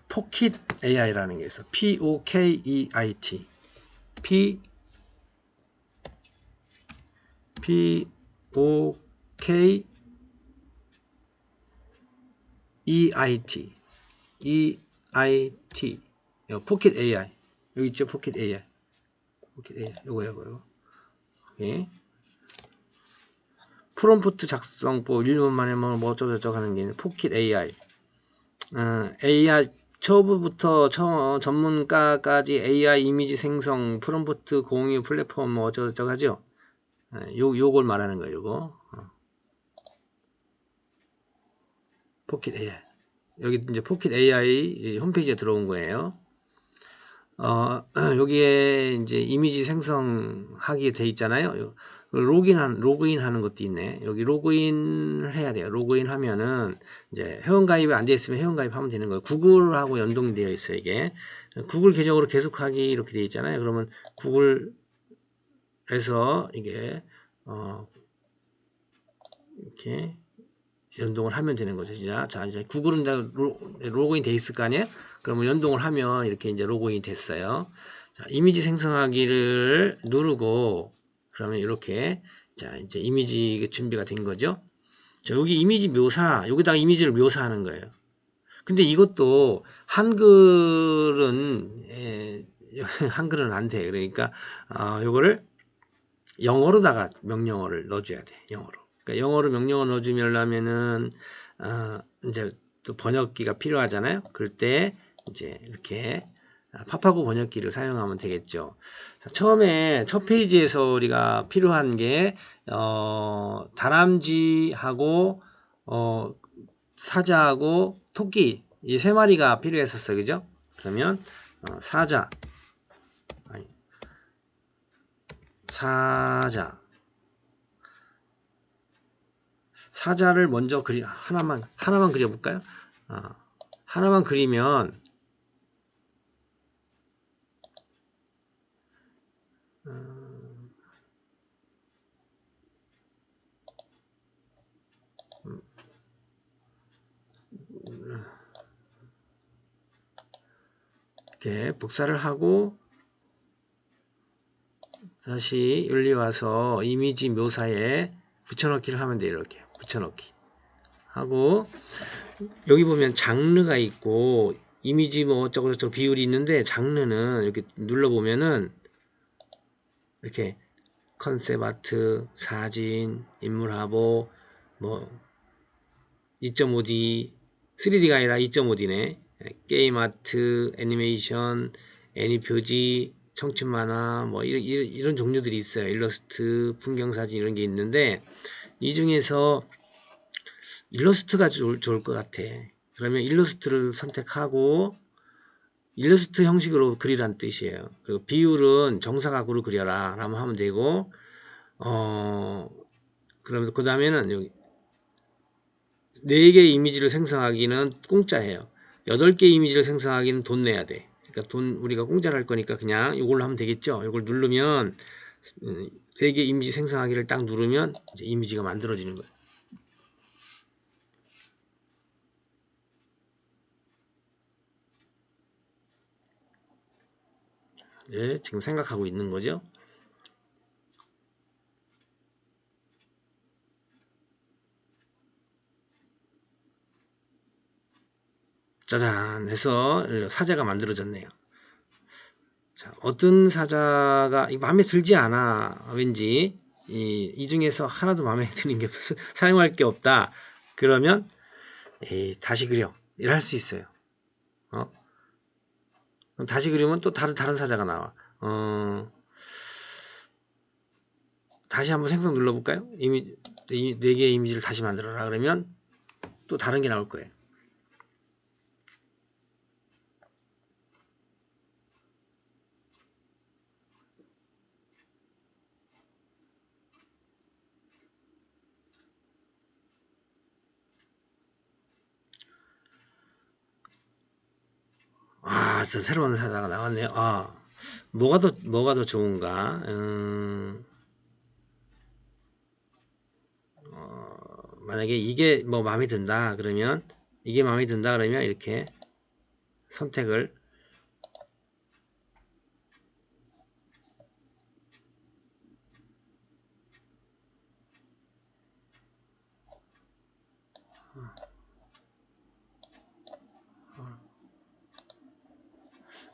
포킷 AI라는 게 있어. POKEIT. EIT. 포켓 AI. 여기 있죠? 포켓 AI. 포켓 AI. 요거. 예. 프롬프트 작성법 1분 만에 뭐 어쩌고저쩌고 하는 게 포켓 AI. AI 초보부터 전문가까지 AI 이미지 생성, 프롬프트 공유 플랫폼 뭐 어쩌고저쩌고 하죠. 요걸 말하는 거예요. 요거. 포켓 AI. 여기 이제 포켓 AI 홈페이지에 들어온 거예요. 여기에 이제 이미지 생성하게 돼 있잖아요. 로그인 하는 것도 있네. 여기 로그인을 해야 돼요. 로그인 하면은 이제 회원가입이 안 돼 있으면 회원가입 하면 되는 거예요. 구글하고 연동되어 있어요, 이게. 구글 계정으로 계속하기 이렇게 돼 있잖아요. 그러면 구글에서 이게, 이렇게 연동을 하면 되는 거죠. 자, 이제 구글은 로그인 돼 있을 거 아니에요? 그러면 연동을 하면 이렇게 이제 로그인이 됐어요. 자, 이미지 생성하기를 누르고, 그러면 이렇게, 자, 이제 이미지 준비가 된 거죠. 자, 여기 이미지 묘사, 여기다가 이미지를 묘사하는 거예요. 근데 이것도 한글은, 한글은 안 돼. 그러니까, 요거를 영어로다가 명령어를 넣어줘야 돼. 영어로. 그러니까 영어로 명령어 넣어주려면은 이제 또 번역기가 필요하잖아요. 그럴 때 이제 이렇게 팝하고 번역기를 사용하면 되겠죠. 자, 처음에 첫 페이지에서 우리가 필요한 게 다람쥐하고 사자하고 토끼 이 세 마리가 필요했었어요. 그죠? 그러면 사자를 먼저 하나만 그려볼까요? 하나만 그리면 이렇게 복사를 하고 다시 여기 와서 이미지 묘사에 붙여넣기를 하면 돼요. 이렇게 붙여넣기 하고 여기 보면 장르가 있고 이미지 뭐 어쩌고저쩌고 비율이 있는데 장르는 이렇게 눌러보면은 이렇게 컨셉 아트, 사진, 인물화보 뭐 2.5D 3D가 아니라 2.5D네 게임 아트, 애니메이션, 애니표지, 청춘 만화 뭐 이런 종류들이 있어요. 일러스트, 풍경사진 이런 게 있는데 이 중에서 일러스트가 좋을 것 같아. 그러면 일러스트를 선택하고 일러스트 형식으로 그리란 뜻이에요. 그리고 비율은 정사각으로 그려라 라고 하면 되고 그러면 그 다음에는 여기 4개 이미지를 생성하기는 공짜예요. 8개 이미지를 생성하기는 돈 내야 돼. 그러니까 우리가 공짜로 할 거니까 그냥 이걸로 하면 되겠죠. 이걸 누르면 3개 이미지 생성하기를 딱 누르면 이제 이미지가 만들어지는 거예요. 네, 지금 생각하고 있는 거죠. 짜잔 해서 사자가 만들어졌네요. 자, 어떤 사자가 마음에 들지 않아 왠지 이 중에서 하나도 마음에 드는 게 사용할 게 없다 그러면 다시 그려 이럴 수 있어요. 그럼 다시 그리면 또 다른 사자가 나와. 다시 한번 생성 눌러볼까요? 이미지 4개의 이미지를 다시 만들어라 그러면 또 다른 게 나올 거예요. 저 새로운 사자가 나왔네요. 뭐가 더 좋은가? 만약에 이게 뭐 마음에 든다 그러면 이렇게 선택을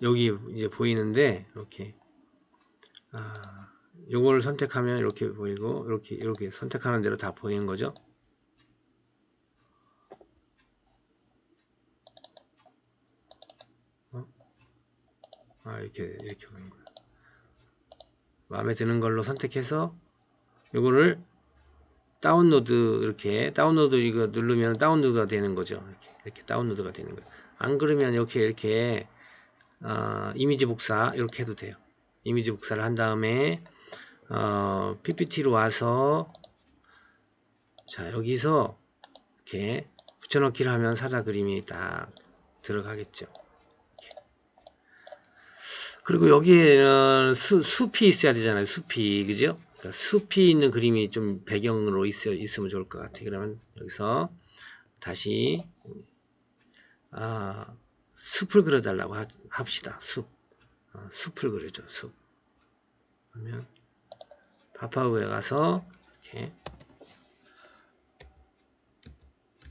여기 이제 보이는데 이렇게 요걸 선택하면 이렇게 보이고 이렇게 선택하는 대로 다 보이는 거죠. 이렇게 보이는 거예요. 마음에 드는 걸로 선택해서 요거를 다운로드 다운로드 이거 누르면 다운로드가 되는 거죠. 이렇게 다운로드가 되는 거예요. 안 그러면 이렇게 이미지 복사 이렇게 해도 돼요. 이미지 복사를 한 다음에 PPT로 와서 자 여기서 이렇게 붙여넣기를 하면 사자 그림이 딱 들어가겠죠. 그리고 여기에는 숲이 있어야 되잖아요. 숲이 그죠? 그러니까 숲이 있는 그림이 좀 배경으로 있으면 좋을 것 같아요. 그러면 여기서 다시 숲을 그려달라고 합시다. 숲을 그려줘. 숲. 그러면 파파고에 가서 이렇게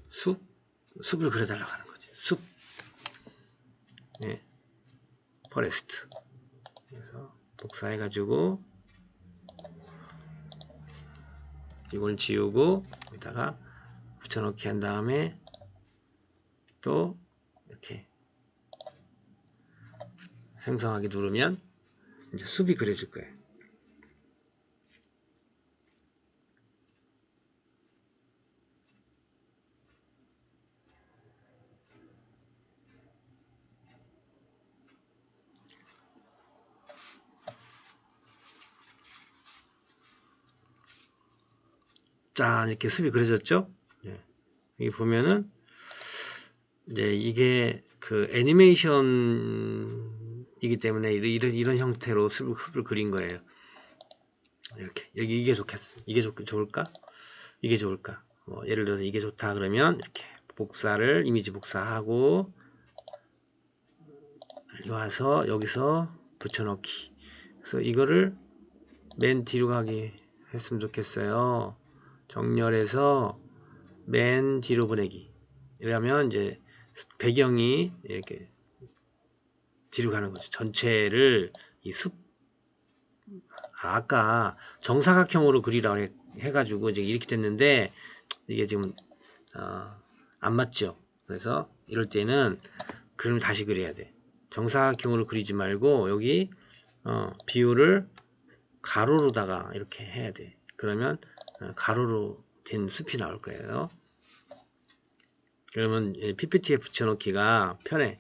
숲을 그려달라고 하는 거지. 숲. 네. 포레스트. 그래서 복사해가지고 이걸 지우고 여기다가 붙여넣기 한 다음에 또 이렇게 생성하기 누르면 이제 숲이 그려질 거예요. 짠 이렇게 숲이 그려졌죠? 네. 여기 보면은 이제 이게 그 애니메이션이기 때문에 이런 형태로 숲을 그린 거예요. 이렇게 이게 좋겠어. 이게 좋을까? 이게 좋을까? 뭐 예를 들어서 이게 좋다 그러면 이렇게 이미지 복사하고 와서 여기서 붙여넣기. 그래서 이거를 맨 뒤로 가게 했으면 좋겠어요. 정렬해서 맨 뒤로 보내기. 이러면 이제 배경이 이렇게 뒤로 가는 거죠. 전체를 아까 정사각형으로 그리라고 해가지고 이제 이렇게 됐는데 이게 지금 안 맞죠. 그래서 이럴 때는 그림을 다시 그려야 돼. 정사각형으로 그리지 말고 여기 비율을 가로로다가 이렇게 해야 돼. 그러면 가로로 된 숲이 나올 거예요. 그러면 PPT에 붙여넣기가 편해.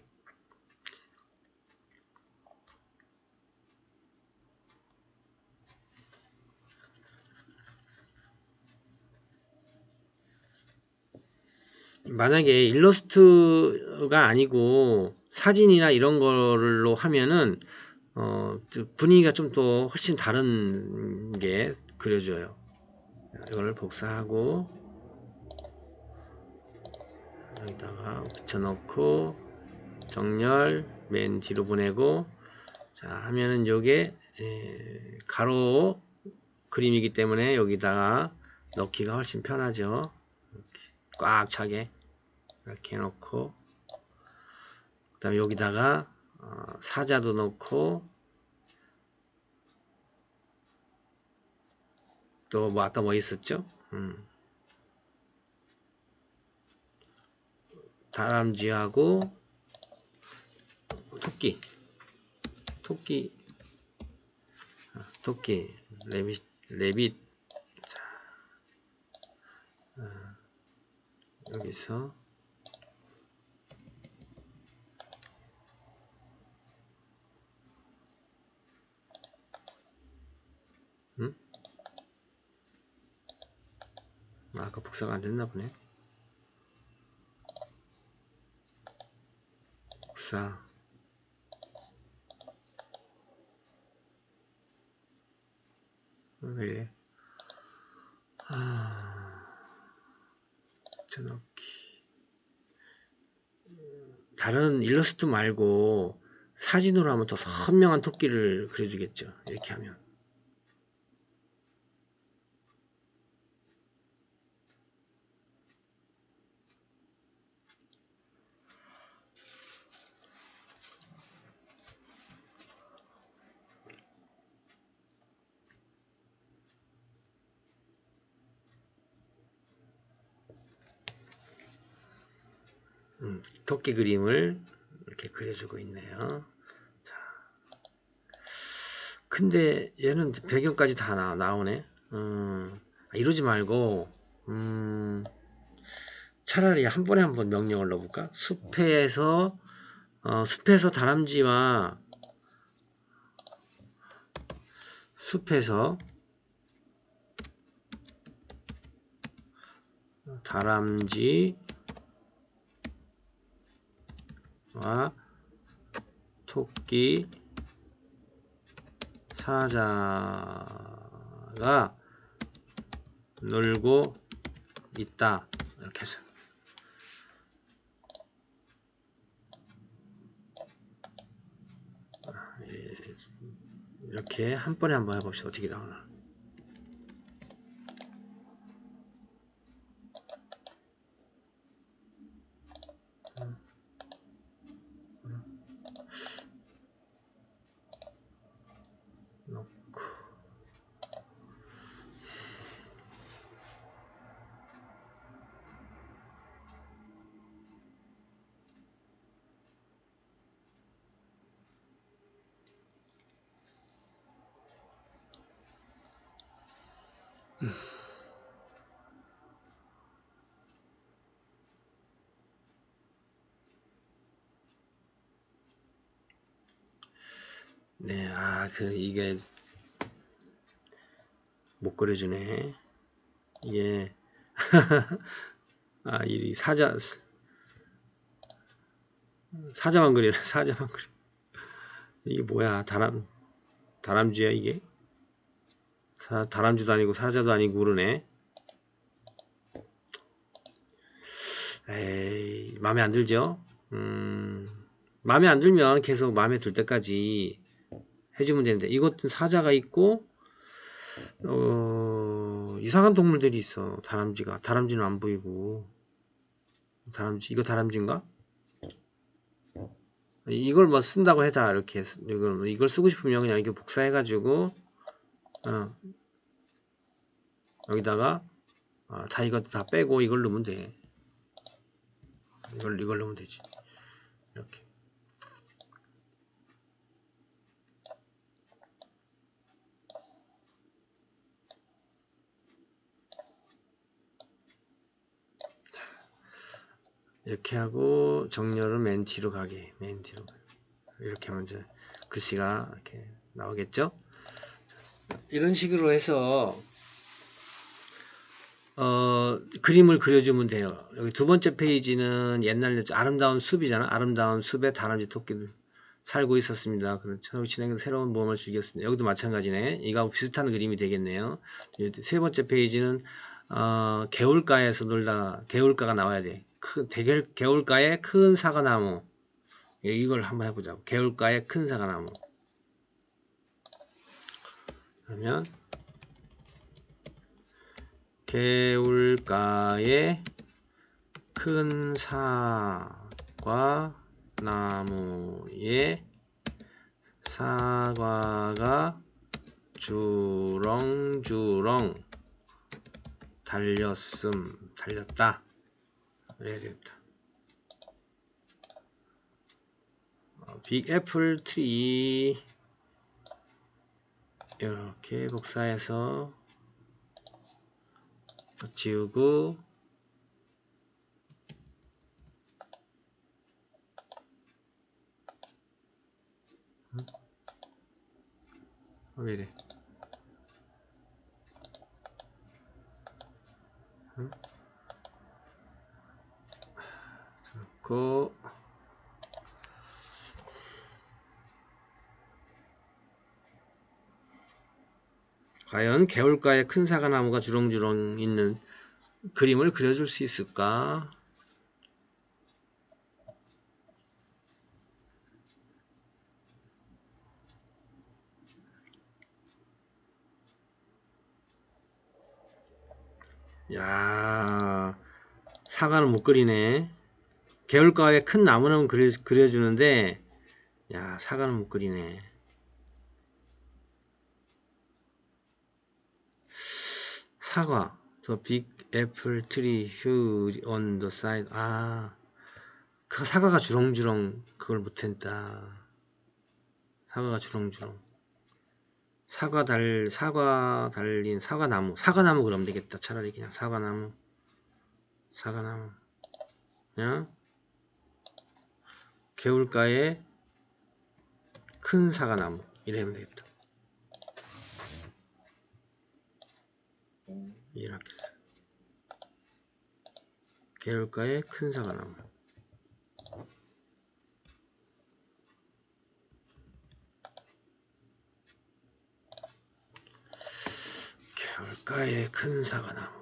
만약에 일러스트가 아니고 사진이나 이런 걸로 하면은 분위기가 좀 더 훨씬 다른 게 그려져요. 이걸 복사하고 여기다가 붙여넣고 정렬 맨 뒤로 보내고 자 하면은 요게 가로 그림이기 때문에 여기다가 넣기가 훨씬 편하죠. 이렇게 꽉 차게 이렇게 해놓고 그 다음에 여기다가 사자도 넣고 또 뭐 아까 뭐 있었죠? 다람쥐하고 토끼 레빗 여기 여기서 아까 복사가 안 됐나 보네. 복사. 왜? 붙여넣기. 다른 일러스트 말고 사진으로 하면 더 선명한 토끼를 그려주겠죠. 이렇게 하면. 토끼 그림을 이렇게 그려주고 있네요. 자, 근데 얘는 배경까지 다 나오네. 이러지 말고 차라리 한 번에 한번 명령을 넣어볼까? 숲에서 다람쥐와 숲에서 다람쥐와 토끼 사자가 놀고 있다. 이렇게 해서 이렇게 한 번에 한번 해봅시다. 어떻게 나오나. 놓고 네, 이게 못 그려주네. 이게 이 사자만 그리네. 사자만 그려. 이게 뭐야? 다람쥐야 이게? 다람쥐도 아니고 사자도 아니고 그러네. 에이, 마음에 안 들죠? 마음에 안 들면 계속 마음에 들 때까지 해주면 되는데, 이것도 사자가 있고 이상한 동물들이 있어. 다람쥐는 안 보이고. 이거 다람쥐인가? 이걸 뭐 쓴다고 해다 이렇게 이걸 쓰고 싶으면 그냥 이렇게 복사해가지고 여기다가 다 이거 다 빼고 이걸 넣으면 돼. 이걸 넣으면 되지. 이렇게. 이렇게 하고 정렬은 맨 뒤로 가게. 맨 뒤로. 이렇게 하면 이제 글씨가 이렇게 나오겠죠? 이런 식으로 해서 그림을 그려주면 돼요. 여기 두 번째 페이지는 옛날 아름다운 숲이잖아. 아름다운 숲에 다람쥐 토끼들 살고 있었습니다. 그렇죠. 진행해서 새로운 모험을 즐겼습니다. 여기도 마찬가지네. 이거하고 비슷한 그림이 되겠네요. 세 번째 페이지는 개울가에서 놀다 개울가가 나와야 돼. 개울가에 큰 사과나무. 이걸 한번 해보자고. 개울가에 큰 사과나무. 그러면 개울가에 큰 사과 나무에 사과가 주렁주렁 달렸다. 그래야 되겠다. 빅 애플 트리 이렇게 복사해서 지우고 왜 이래? 그 과연 개울가에 큰 사과나무가 주렁주렁 있는 그림을 그려줄 수 있을까? 야, 사과는 못 그리네. 개울가에 큰 나무는 그려주는데, 야, 사과는 못 그리네. 사과, the big apple tree huge on the side. 아, 그 사과가 주렁주렁 그걸 못했다. 사과가 주렁주렁. 사과 달린 사과나무 그러면 되겠다. 차라리 그냥 사과나무. 그냥 개울가에 큰 사과나무 이래면 되겠다. 이렇게 개울가에 큰 사과나무. 개울가에 큰 사과나무.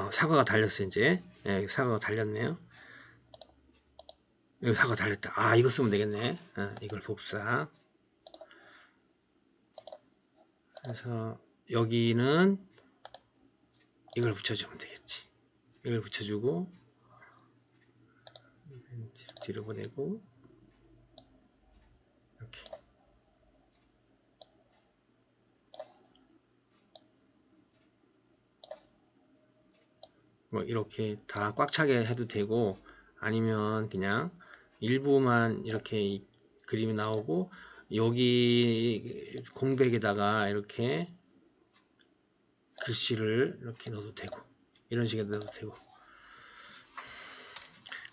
사과가 달렸어 이제. 예, 사과가 달렸네요. 여기 사과 달렸다. 아, 이거 쓰면 되겠네. 이걸 복사. 그래서 여기는 이걸 붙여주면 되겠지. 이걸 붙여주고 뒤로 보내고 이렇게. 뭐 이렇게 다 꽉 차게 해도 되고 아니면 그냥 일부만 이렇게 그림이 나오고 여기 공백에다가 이렇게 글씨를 이렇게 넣어도 되고 이런 식으로 넣어도 되고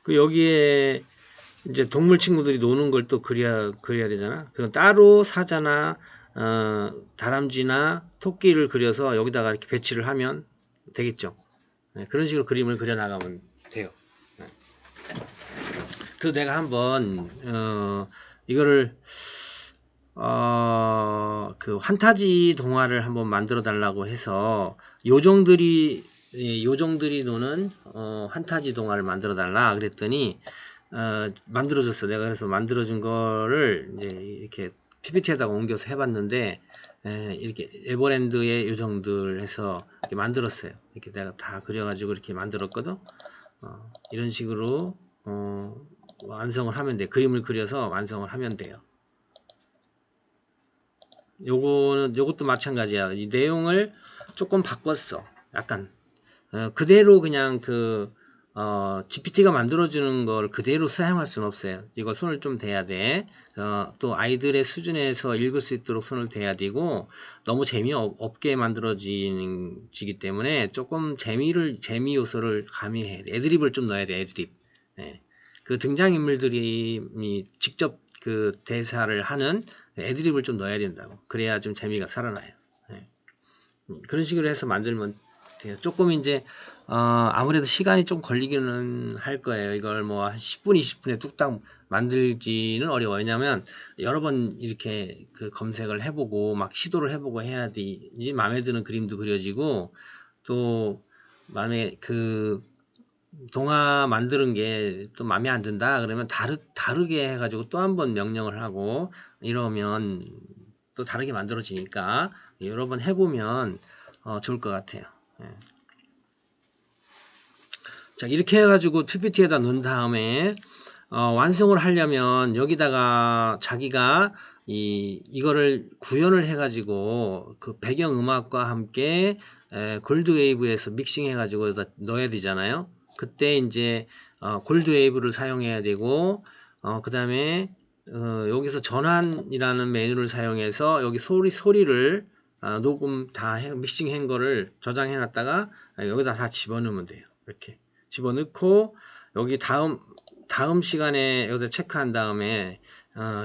그 여기에 이제 동물 친구들이 노는 걸 또 그려야 되잖아. 그럼 따로 사자나 다람쥐나 토끼를 그려서 여기다가 이렇게 배치를 하면 되겠죠. 네, 그런 식으로 그림을 그려 나가면 돼요. 네. 그래서 내가 한번 이거를 그 환타지 동화를 한번 만들어 달라고 해서 요정들이 노는 환타지 동화를 만들어 달라 그랬더니 만들어 줬어. 내가 그래서 만들어 준 거를 이제 이렇게 PPT에다가 옮겨서 해봤는데 이렇게 에버랜드의 요정들 해서 이렇게 만들었어요. 이렇게 내가 다 그려가지고 이렇게 만들었거든. 이런 식으로 완성을 하면 돼. 그림을 그려서 완성을 하면 돼요. 요것도 마찬가지야. 이 내용을 조금 바꿨어. 약간 그대로 그냥 GPT가 만들어주는 걸 그대로 사용할 수는 없어요. 이거 손을 좀 대야 돼. 또 아이들의 수준에서 읽을 수 있도록 손을 대야 되고, 너무 재미없게 만들어지기 때문에 조금 재미 요소를 가미해야 돼. 애드립을 좀 넣어야 돼, 애드립. 네. 그 등장인물들이 직접 그 대사를 하는 애드립을 좀 넣어야 된다고. 그래야 좀 재미가 살아나요. 네. 그런 식으로 해서 만들면 돼요. 조금 이제 아무래도 시간이 좀 걸리기는 할 거예요. 이걸 뭐 한 10분, 20분에 뚝딱 만들지는 어려워요. 왜냐면 여러 번 이렇게 그 검색을 해보고 막 시도를 해보고 해야지 마음에 드는 그림도 그려지고 또 마음에 그 동화 만드는 게 또 마음에 안 든다 그러면 다르게 해가지고 또 한 번 명령을 하고 이러면 또 다르게 만들어지니까 여러 번 해보면 좋을 것 같아요. 예. 자, 이렇게 해가지고 PPT에다 넣은 다음에 완성을 하려면 여기다가 자기가 이거를 구현을 해가지고 그 배경음악과 함께 골드웨이브에서 믹싱 해가지고 넣어야 되잖아요. 그때 이제 골드 웨이브를 사용해야 되고 그 다음에 여기서 전환이라는 메뉴를 사용해서 여기 소리를 녹음 다 믹싱한 거를 저장해 놨다가 여기다 다 집어넣으면 돼요. 이렇게 집어넣고 여기 다음 시간에 여기서 체크한 다음에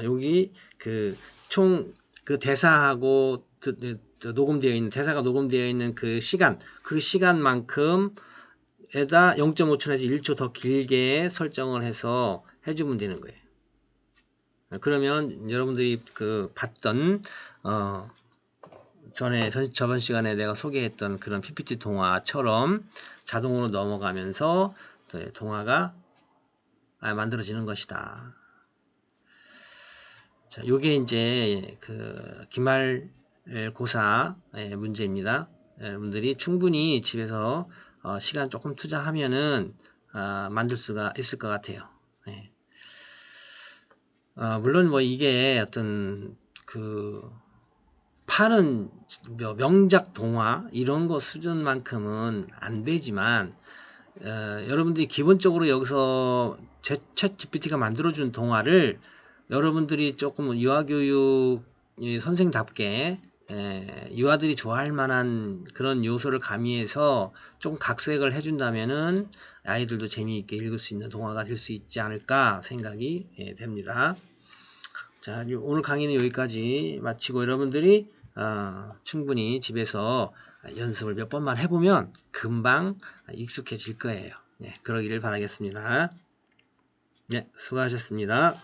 여기 그 총 그 대사하고 녹음되어 있는 대사가 녹음되어 있는 그 시간만큼 에다 0.5초 내지 1초 더 길게 설정을 해서 해주면 되는 거예요. 그러면 여러분들이 그 봤던 저번 시간에 내가 소개했던 그런 PPT 동화처럼 자동으로 넘어가면서 동화가 만들어지는 것이다. 자, 요게 이제 그 기말고사의 문제입니다. 여러분들이 충분히 집에서 시간 조금 투자하면은 만들 수가 있을 것 같아요. 네. 물론 뭐 이게 어떤 그 파는 명작 동화 이런 거 수준만큼은 안 되지만 여러분들이 기본적으로 여기서 챗 GPT가 만들어준 동화를 여러분들이 조금 유아교육 선생답게 유아들이 좋아할 만한 그런 요소를 가미해서 조금 각색을 해준다면은 아이들도 재미있게 읽을 수 있는 동화가 될 수 있지 않을까 생각이 됩니다. 자, 오늘 강의는 여기까지 마치고 여러분들이 충분히 집에서 연습을 몇 번만 해보면 금방 익숙해질 거예요. 네, 그러기를 바라겠습니다. 네, 수고하셨습니다.